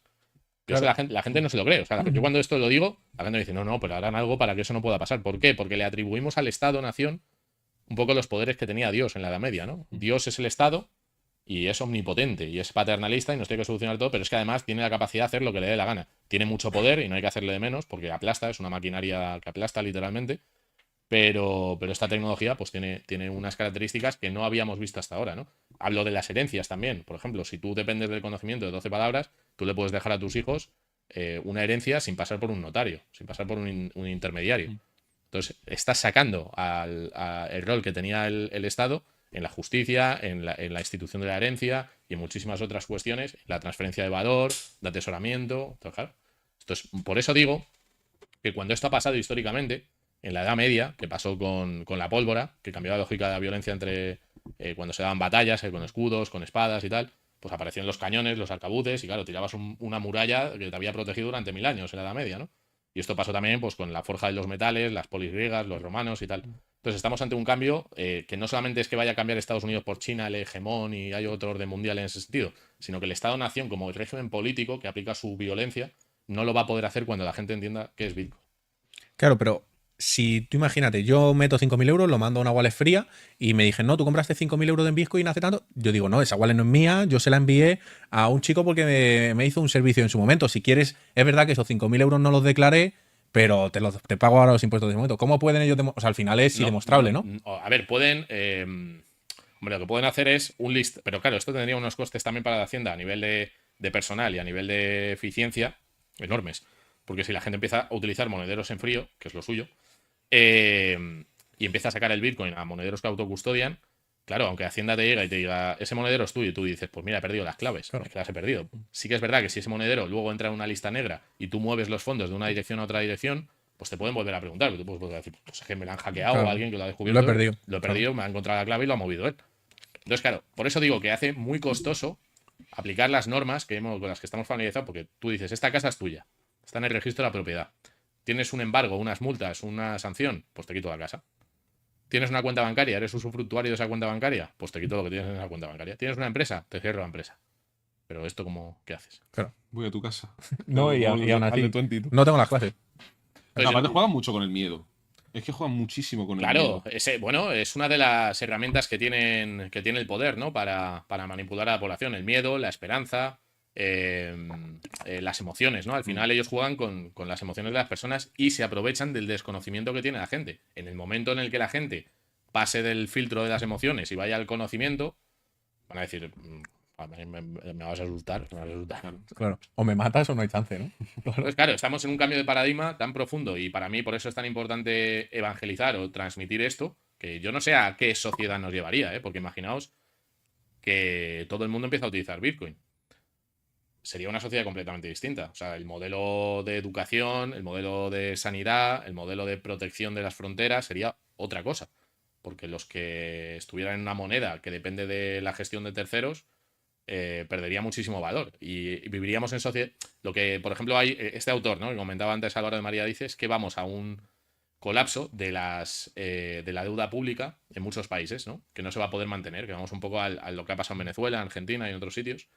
pero claro. es que la gente no se lo cree. O sea, yo cuando esto lo digo, la gente me dice, no, pero harán algo para que eso no pueda pasar. ¿Por qué? Porque le atribuimos al Estado-nación un poco los poderes que tenía Dios en la Edad Media, ¿no? Dios es el Estado y es omnipotente y es paternalista y nos tiene que solucionar todo, pero es que además tiene la capacidad de hacer lo que le dé la gana. Tiene mucho poder y no hay que hacerle de menos porque aplasta, es una maquinaria que aplasta literalmente. Pero esta tecnología pues tiene unas características que no habíamos visto hasta ahora, ¿no? Hablo de las herencias también. Por ejemplo, si tú dependes del conocimiento de 12 palabras, tú le puedes dejar a tus hijos una herencia sin pasar por un notario, sin pasar por un intermediario. Entonces, estás sacando el rol que tenía el Estado en la justicia, en la institución de la herencia y en muchísimas otras cuestiones, la transferencia de valor, de atesoramiento. Entonces, claro, por eso digo que cuando esto ha pasado históricamente, en la Edad Media, que pasó con la pólvora, que cambió la lógica de la violencia entre cuando se daban batallas, con escudos, con espadas y tal, pues aparecieron los cañones, los arcabuces, y claro, tirabas una muralla que te había protegido durante 1000 años en la Edad Media, ¿no? Y esto pasó también pues, con la forja de los metales, las polis griegas, los romanos y tal. Entonces estamos ante un cambio que no solamente es que vaya a cambiar Estados Unidos por China, el hegemón y hay otro orden mundial en ese sentido, sino que el Estado-nación, como el régimen político que aplica su violencia, no lo va a poder hacer cuando la gente entienda qué es Bitcoin. Claro, pero si tú imagínate, yo meto 5.000 euros, lo mando a una wallet fría y me dicen, no, tú compraste 5.000 euros en Bitcoin hace tanto. Yo digo, no, esa wallet no es mía, yo se la envié a un chico porque me hizo un servicio en su momento. Si quieres, es verdad que esos 5.000 euros no los declaré, pero te pago ahora los impuestos de ese momento. ¿Cómo pueden ellos o sea, al final es indemostrable, ¿no? A ver, pueden. Hombre, lo que pueden hacer es un list. Pero claro, esto tendría unos costes también para la Hacienda a nivel de personal y a nivel de eficiencia enormes. Porque si la gente empieza a utilizar monederos en frío, que es lo suyo, y empieza a sacar el Bitcoin a monederos que autocustodian, claro, aunque Hacienda te llega y te diga, ese monedero es tuyo, y tú dices, pues mira, he perdido las claves, Claro. es que las he perdido. Sí que es verdad que si ese monedero luego entra en una lista negra y tú mueves los fondos de una dirección a otra dirección, pues te pueden volver a preguntar. Tú puedes volver a decir, pues es que me lo han hackeado Claro. o alguien que lo ha descubierto. Lo he perdido. Lo he perdido, me ha encontrado la clave y lo ha movido él. Entonces, claro, por eso digo que hace muy costoso aplicar las normas con las que estamos familiarizados, porque tú dices, esta casa es tuya, está en el registro de la propiedad. Tienes un embargo, unas multas, una sanción, pues te quito la casa. ¿Tienes una cuenta bancaria? ¿Eres usufructuario de esa cuenta bancaria? Pues te quito lo que tienes en esa cuenta bancaria. ¿Tienes una empresa? Te cierro la empresa. Pero esto, ¿qué haces? Claro. Voy a tu casa. No, y aún así. Hazle 20, tú. No tengo las clases. Entonces, Aparte juegan mucho con el miedo. Es que juegan muchísimo con el miedo. Claro, bueno, es una de las herramientas que tiene el poder, ¿no? Para manipular a la población. El miedo, la esperanza, las emociones, ¿no? Al final ellos juegan con las emociones de las personas y se aprovechan del desconocimiento que tiene la gente. En el momento en el que la gente pase del filtro de las emociones y vaya al conocimiento, van a decir, me vas a asustar, me vas a asustar. Claro. O me matas o no hay chance, ¿no? Pues claro, estamos en un cambio de paradigma tan profundo y para mí por eso es tan importante evangelizar o transmitir esto, que yo no sé a qué sociedad nos llevaría, porque imaginaos que todo el mundo empieza a utilizar Bitcoin. Sería una sociedad completamente distinta. O sea, el modelo de educación, el modelo de sanidad, el modelo de protección de las fronteras sería otra cosa. Porque los que estuvieran en una moneda que depende de la gestión de terceros, perdería muchísimo valor. Y viviríamos en sociedad. Lo que, por ejemplo, hay este autor, ¿no? Que comentaba antes Álvaro de María, dice es que vamos a un colapso de la deuda pública en muchos países, ¿no? Que no se va a poder mantener, que vamos un poco a lo que ha pasado en Venezuela, en Argentina y en otros sitios.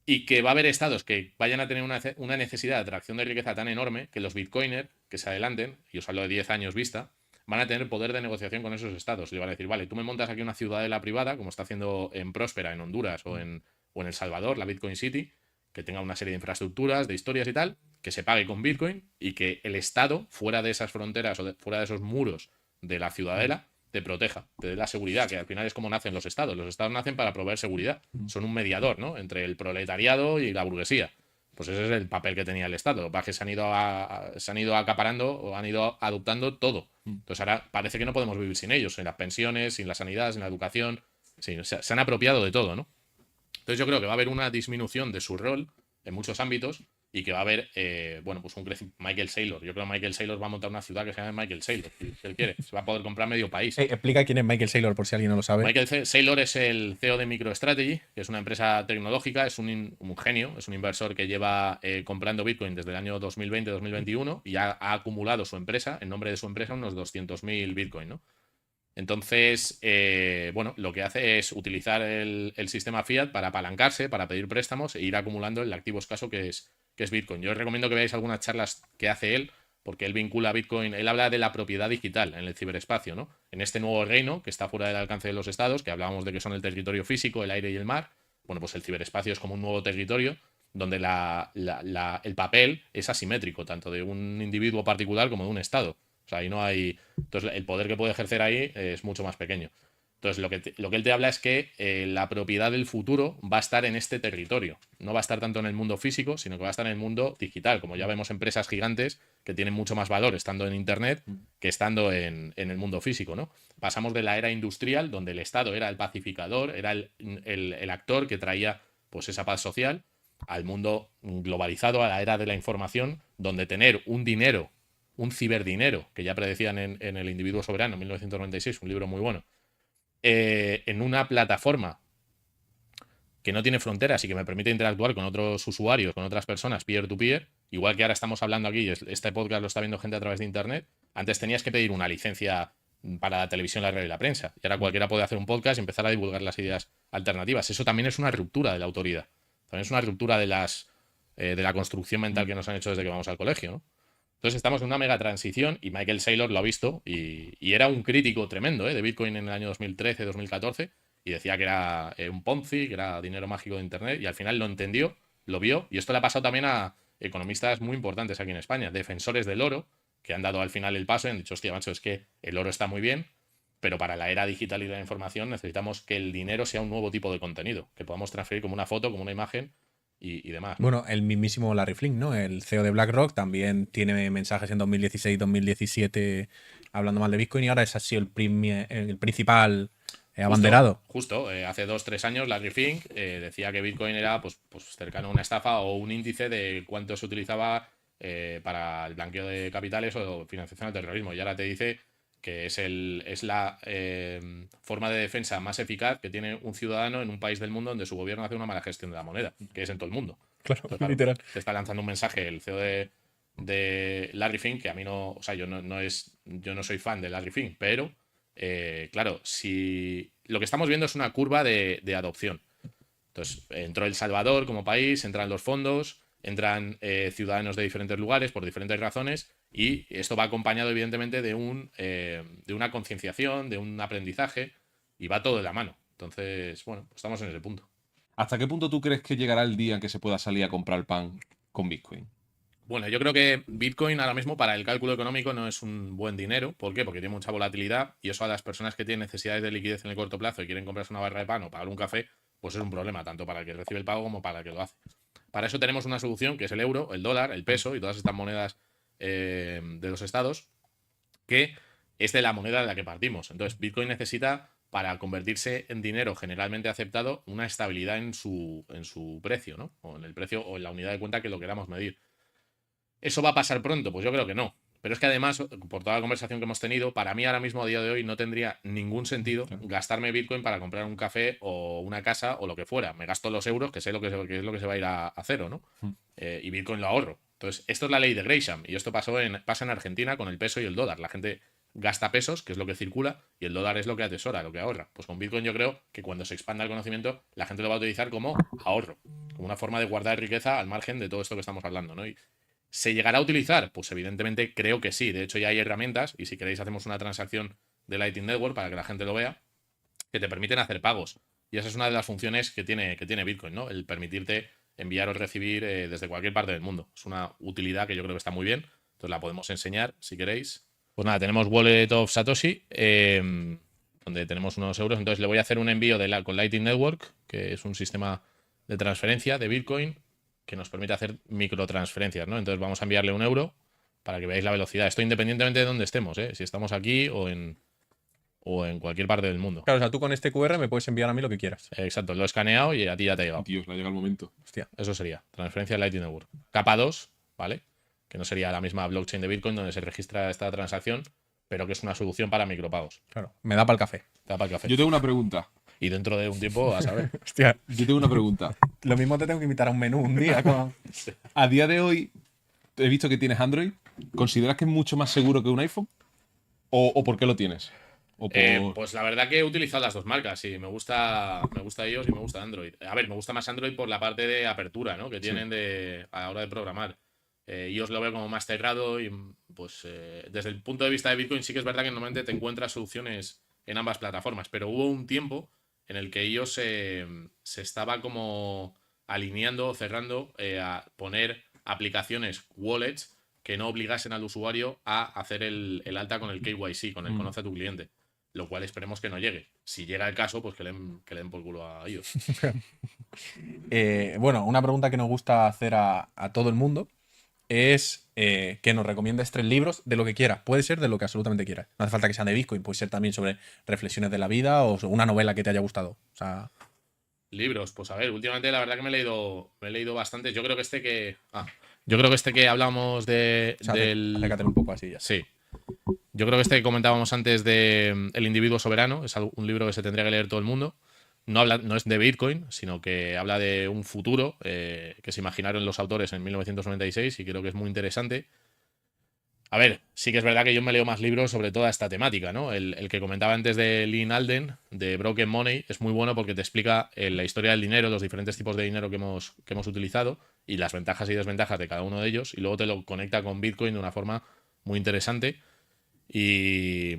Y que va a haber estados que vayan a tener una necesidad de atracción de riqueza tan enorme que los bitcoiners que se adelanten, y os hablo de 10 años vista, van a tener poder de negociación con esos estados. Y van a decir, vale, tú me montas aquí una ciudadela privada, como está haciendo en Próspera, en Honduras o en El Salvador, la Bitcoin City, que tenga una serie de infraestructuras, de historias y tal, que se pague con Bitcoin y que el Estado, fuera de esas fronteras o fuera de esos muros de la ciudadela, te proteja, te dé la seguridad, que al final es como nacen los estados. Los estados nacen para proveer seguridad. Son un mediador, ¿no? Entre el proletariado y la burguesía. Pues ese es el papel que tenía el Estado. Lo que pasa es que se han ido acaparando o han ido adoptando todo. Entonces ahora parece que no podemos vivir sin ellos, sin las pensiones, sin la sanidad, sin la educación. Sí, se han apropiado de todo, ¿no? Entonces yo creo que va a haber una disminución de su rol en muchos ámbitos y que va a haber, pues un crecimiento. Michael Saylor. Yo creo que Michael Saylor va a montar una ciudad que se llama Michael Saylor. Si él quiere, se va a poder comprar medio país. Explica quién es Michael Saylor por si alguien no lo sabe. Michael Saylor es el CEO de MicroStrategy, que es una empresa tecnológica, es un genio, es un inversor que lleva comprando Bitcoin desde el año 2020-2021 y ha acumulado su empresa, en nombre de su empresa, unos 200.000 Bitcoin, ¿no? Entonces, lo que hace es utilizar el sistema fiat para apalancarse, para pedir préstamos e ir acumulando el activo escaso que es Bitcoin. Yo os recomiendo que veáis algunas charlas que hace él, porque él vincula Bitcoin, él habla de la propiedad digital en el ciberespacio, ¿no? En este nuevo reino que está fuera del alcance de los estados, que hablábamos de que son el territorio físico, el aire y el mar. Bueno, pues el ciberespacio es como un nuevo territorio donde el papel es asimétrico, tanto de un individuo particular como de un estado. O sea, ahí no hay. Entonces, el poder que puede ejercer ahí es mucho más pequeño. Entonces, lo que él te habla es que la propiedad del futuro va a estar en este territorio. No va a estar tanto en el mundo físico, sino que va a estar en el mundo digital. Como ya vemos empresas gigantes que tienen mucho más valor estando en Internet que estando en el mundo físico, ¿no? Pasamos de la era industrial, donde el Estado era el pacificador, era el actor que traía pues esa paz social, al mundo globalizado, a la era de la información, donde tener un dinero, un ciberdinero, que ya predecían en El individuo soberano, en 1996, un libro muy bueno, en una plataforma que no tiene fronteras y que me permite interactuar con otros usuarios, con otras personas, peer-to-peer, igual que ahora estamos hablando aquí, este podcast lo está viendo gente a través de Internet, antes tenías que pedir una licencia para la televisión, la radio y la prensa, y ahora cualquiera puede hacer un podcast y empezar a divulgar las ideas alternativas. Eso también es una ruptura de la autoridad, también es una ruptura de la construcción mental que nos han hecho desde que vamos al colegio, ¿no? Entonces estamos en una mega transición y Michael Saylor lo ha visto y era un crítico tremendo de Bitcoin en el año 2013-2014 y decía que era un Ponzi, que era dinero mágico de Internet y al final lo entendió, lo vio y esto le ha pasado también a economistas muy importantes aquí en España, defensores del oro, que han dado al final el paso y han dicho, hostia, macho, es que el oro está muy bien, pero para la era digital y de la información necesitamos que el dinero sea un nuevo tipo de contenido, que podamos transferir como una foto, como una imagen y demás, ¿no? Bueno, el mismísimo Larry Flynn, ¿no? El CEO de BlackRock también tiene mensajes en 2016, 2017 hablando mal de Bitcoin y ahora es así el principal abanderado. Justo, hace 2-3 años Larry Fink decía que Bitcoin era pues cercano a una estafa o un índice de cuánto se utilizaba para el blanqueo de capitales o financiación del terrorismo. Y ahora te dice que es la forma de defensa más eficaz que tiene un ciudadano en un país del mundo donde su gobierno hace una mala gestión de la moneda, que es en todo el mundo. Claro, Entonces, claro, literal. te está lanzando un mensaje el CEO de Larry Fink, que a mí no, o sea, yo no soy fan de Larry Fink, pero claro, si lo que estamos viendo es una curva de adopción. Entonces, entró El Salvador como país, entran los fondos, entran ciudadanos de diferentes lugares por diferentes razones y esto va acompañado evidentemente de una concienciación, de un aprendizaje y va todo de la mano. Entonces, bueno, pues estamos en ese punto. ¿Hasta qué punto tú crees que llegará el día en que se pueda salir a comprar pan con Bitcoin? Bueno, yo creo que Bitcoin ahora mismo para el cálculo económico no es un buen dinero. ¿Por qué? Porque tiene mucha volatilidad y eso a las personas que tienen necesidades de liquidez en el corto plazo y quieren comprarse una barra de pan o pagar un café, pues es un problema, tanto para el que recibe el pago como para el que lo hace. Para eso tenemos una solución que es el euro, el dólar, el peso y todas estas monedas de los estados, que es de la moneda de la que partimos. Entonces, Bitcoin necesita, para convertirse en dinero generalmente aceptado, una estabilidad en su precio, ¿no? O en el precio o en la unidad de cuenta que lo queramos medir. ¿Eso va a pasar pronto? Pues yo creo que no. Pero es que además, por toda la conversación que hemos tenido, para mí ahora mismo, a día de hoy, no tendría ningún sentido gastarme Bitcoin para comprar un café o una casa o lo que fuera. Me gasto los euros, que sé lo que es lo que se va a ir a cero, ¿no? Y Bitcoin lo ahorro. Entonces, esto es la ley de Gresham. Y esto pasa en Argentina con el peso y el dólar. La gente gasta pesos, que es lo que circula, y el dólar es lo que atesora, lo que ahorra. Pues con Bitcoin yo creo que cuando se expanda el conocimiento, la gente lo va a utilizar como ahorro, como una forma de guardar riqueza al margen de todo esto que estamos hablando, ¿no? Y ¿se llegará a utilizar? Pues evidentemente creo que sí. De hecho, ya hay herramientas, y si queréis hacemos una transacción de Lightning Network para que la gente lo vea, que te permiten hacer pagos. Y esa es una de las funciones que tiene Bitcoin, ¿no? El permitirte enviar o recibir desde cualquier parte del mundo. Es una utilidad que yo creo que está muy bien. Entonces la podemos enseñar si queréis. Pues nada, tenemos Wallet of Satoshi, donde tenemos unos euros. Entonces le voy a hacer un envío con Lightning Network, que es un sistema de transferencia de Bitcoin que nos permite hacer microtransferencias, ¿no? Entonces vamos a enviarle un euro para que veáis la velocidad. Esto independientemente de dónde estemos, ¿eh? Si estamos aquí o en cualquier parte del mundo. Claro, o sea, tú con este QR me puedes enviar a mí lo que quieras. Exacto, lo he escaneado y a ti ya te ha llegado. Dios, le ha llegado el momento. Hostia. Eso sería transferencia de Lightning Network. Capa 2, ¿vale? Que no sería la misma blockchain de Bitcoin donde se registra esta transacción, pero que es una solución para micropagos. Claro, me da para el café. Te da para el café. Yo tengo una pregunta. Y dentro de un tiempo, a saber. Hostia, Yo tengo una pregunta. lo mismo te tengo que invitar a un menú un día. A día de hoy, he visto que tienes Android. ¿Consideras que es mucho más seguro que un iPhone? ¿O por qué lo tienes? ¿O por- Pues la verdad que he utilizado las dos marcas, sí. Me gusta iOS y me gusta Android. A ver, me gusta más Android por la parte de apertura, ¿no? Que tienen a la hora de programar. iOS lo veo como más cerrado y pues desde el punto de vista de Bitcoin sí que es verdad que normalmente te encuentras soluciones en ambas plataformas, pero hubo un tiempo en el que iOS se estaba como alineando o cerrando a poner aplicaciones, wallets, que no obligasen al usuario a hacer el alta con el KYC, con el conoce a tu cliente. Lo cual esperemos que no llegue. Si llega el caso, pues que le den por culo a ellos. Bueno, una pregunta que nos gusta hacer a todo el mundo es que nos recomiendes 3 libros de lo que quieras. Puede ser de lo que absolutamente quieras. No hace falta que sean de Bitcoin, puede ser también sobre reflexiones de la vida o sobre una novela que te haya gustado. O sea, Libros, pues a ver, últimamente la verdad que me he leído bastante. Yo creo que yo creo que este que hablamos acércatelo un poco así ya. Sí. Yo creo que este que comentábamos antes de El individuo soberano es un libro que se tendría que leer todo el mundo. No es de Bitcoin, sino que habla de un futuro que se imaginaron los autores en 1996 y creo que es muy interesante. A ver, sí que es verdad que yo me leo más libros sobre toda esta temática, ¿no? El que comentaba antes de Lynn Alden, de Broken Money, es muy bueno porque te explica la historia del dinero, los diferentes tipos de dinero que hemos utilizado y las ventajas y desventajas de cada uno de ellos, y luego te lo conecta con Bitcoin de una forma muy interesante. Y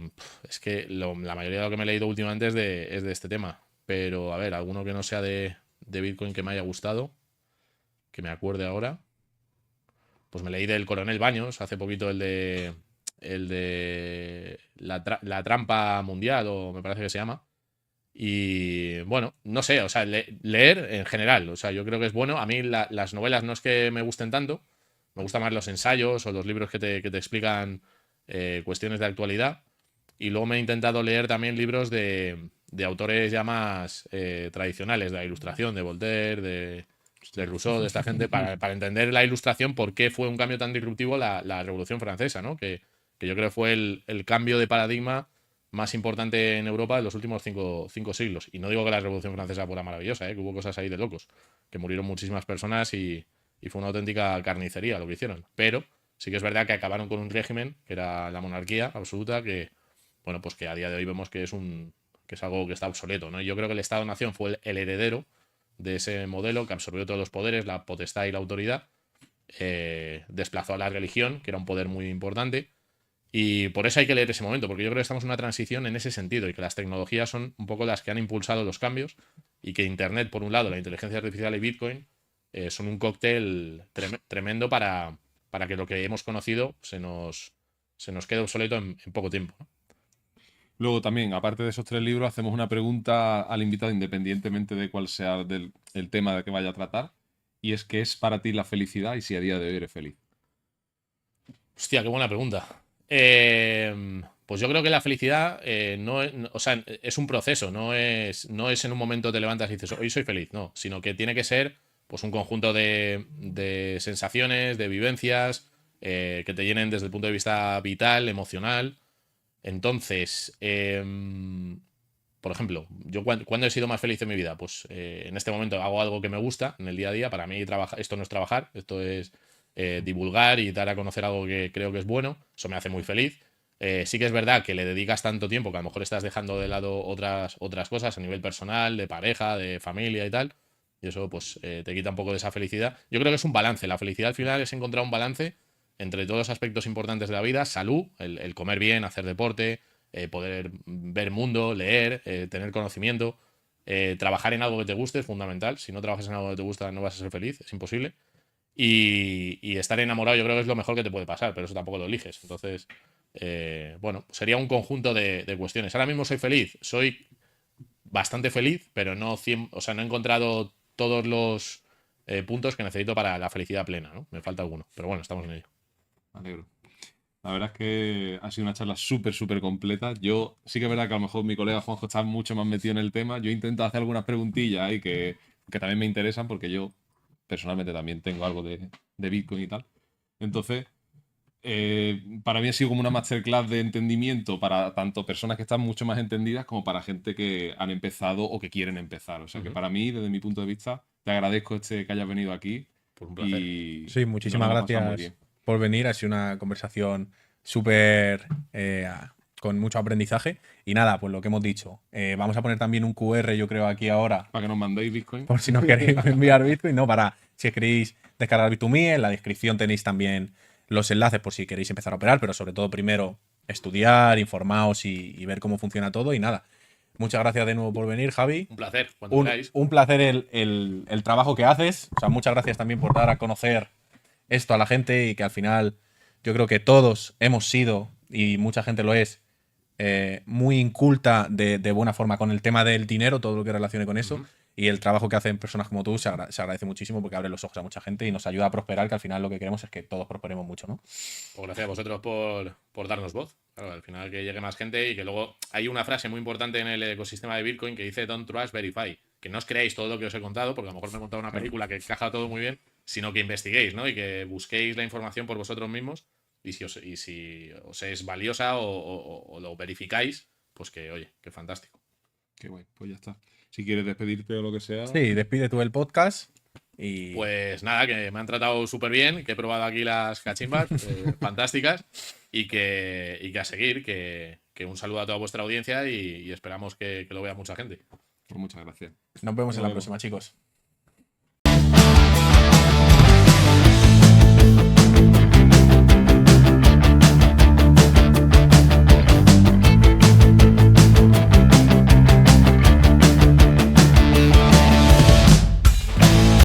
es que la mayoría de lo que me he leído últimamente es de este tema. Pero, a ver, alguno que no sea de Bitcoin que me haya gustado, que me acuerde ahora. pues me leí del Coronel Baños hace poquito el de la trampa mundial, o me parece que se llama. Y bueno, no sé, o sea, leer en general, o sea, yo creo que es bueno. A mí las novelas no es que me gusten tanto, me gustan más los ensayos o los libros que te explican cuestiones de actualidad. Y luego me he intentado leer también libros de autores ya más tradicionales, de la Ilustración, de Voltaire, de Rousseau, de esta gente, para entender la Ilustración, por qué fue un cambio tan disruptivo la Revolución Francesa, ¿no? Que yo creo que fue el cambio de paradigma más importante en Europa de los últimos cinco siglos. Y no digo que la Revolución Francesa fuera maravillosa, que hubo cosas ahí de locos, que murieron muchísimas personas y fue una auténtica carnicería lo que hicieron. Pero sí que es verdad que acabaron con un régimen, que era la monarquía absoluta, que, bueno, pues que a día de hoy vemos que es algo que está obsoleto, ¿no? Y yo creo que el Estado-Nación fue el heredero de ese modelo que absorbió todos los poderes, la potestad y la autoridad, desplazó a la religión, que era un poder muy importante. Y por eso hay que leer ese momento, porque yo creo que estamos en una transición en ese sentido y que las tecnologías son un poco las que han impulsado los cambios y que Internet, por un lado, la inteligencia artificial y Bitcoin son un cóctel tremendo para que lo que hemos conocido se nos quede obsoleto en poco tiempo, ¿no? Luego también, aparte de esos 3 libros, hacemos una pregunta al invitado independientemente de cuál sea el tema de que vaya a tratar. Y es, ¿qué es para ti la felicidad y si a día de hoy eres feliz? Hostia, qué buena pregunta. Pues yo creo que la felicidad o sea, es un proceso, no es en un momento te levantas y dices, hoy soy feliz, no, sino que tiene que ser pues un conjunto de sensaciones, de vivencias, que te llenen desde el punto de vista vital, emocional. Entonces, por ejemplo, yo cuando he sido más feliz en mi vida, pues en este momento hago algo que me gusta en el día a día. Para mí esto no es trabajar, esto es divulgar y dar a conocer algo que creo que es bueno. Eso me hace muy feliz. Sí que es verdad que le dedicas tanto tiempo que a lo mejor estás dejando de lado otras cosas a nivel personal, de pareja, de familia y tal. Y eso pues te quita un poco de esa felicidad. Yo creo que es un balance. La felicidad al final es encontrar un balance entre todos los aspectos importantes de la vida: salud, el comer bien, hacer deporte, poder ver mundo, leer, tener conocimiento, trabajar en algo que te guste es fundamental. Si no trabajas en algo que te gusta no vas a ser feliz, es imposible. Y estar enamorado yo creo que es lo mejor que te puede pasar, pero eso tampoco lo eliges. Entonces, bueno, sería un conjunto de cuestiones. Ahora mismo soy feliz, soy bastante feliz, pero no 100, o sea, no he encontrado todos los puntos que necesito para la felicidad plena, ¿no? Me falta alguno, pero bueno, estamos en ello. Me alegro. La verdad es que ha sido una charla súper, súper completa. Yo sí que es verdad que a lo mejor mi colega Juanjo está mucho más metido en el tema. Yo intento hacer algunas preguntillas ahí que también me interesan porque yo personalmente también tengo algo de Bitcoin y tal. Entonces, para mí ha sido como una masterclass de entendimiento para tanto personas que están mucho más entendidas como para gente que han empezado o que quieren empezar. O sea que para mí, desde mi punto de vista, te agradezco que hayas venido aquí Pues un placer. Sí, y muchísimas nos lo hemos pasado muy gracias bien. por venir. Ha sido una conversación súper con mucho aprendizaje. Y nada, pues lo que hemos dicho. Vamos a poner también un QR, yo creo, aquí ahora, Para que nos mandéis Bitcoin. por si nos queréis enviar Bitcoin, ¿no? Para si queréis descargar Bit2Me. En la descripción tenéis también los enlaces por si queréis empezar a operar, pero sobre todo primero estudiar, informaos y ver cómo funciona todo. Y nada, muchas gracias de nuevo por venir, Javi. Un placer, cuando queráis. Un placer el trabajo que haces. O sea, muchas gracias también por dar a conocer esto a la gente y que al final yo creo que todos hemos sido, y mucha gente lo es, muy inculta de buena forma con el tema del dinero, todo lo que relacione con eso. Y el trabajo que hacen personas como tú se agradece muchísimo porque abre los ojos a mucha gente y nos ayuda a prosperar, que al final lo que queremos es que todos prosperemos mucho, ¿no? Pues gracias a vosotros por darnos voz. Claro, al final que llegue más gente y que luego hay una frase muy importante en el ecosistema de Bitcoin que dice Don't trust, verify. Que no os creáis todo lo que os he contado, porque a lo mejor me he contado una película que encaja todo muy bien, sino que investiguéis, ¿no? Y que busquéis la información por vosotros mismos y si os es valiosa o lo verificáis, pues que, oye, qué fantástico. Qué guay, pues ya está. Si quieres despedirte o lo que sea. Sí, despide tú el podcast y Pues nada, que me han tratado súper bien, que he probado aquí las cachimbas fantásticas y que a seguir, que un saludo a toda vuestra audiencia y esperamos que lo vea mucha gente. Pues muchas gracias. nos vemos en la Nos vemos. próxima, chicos.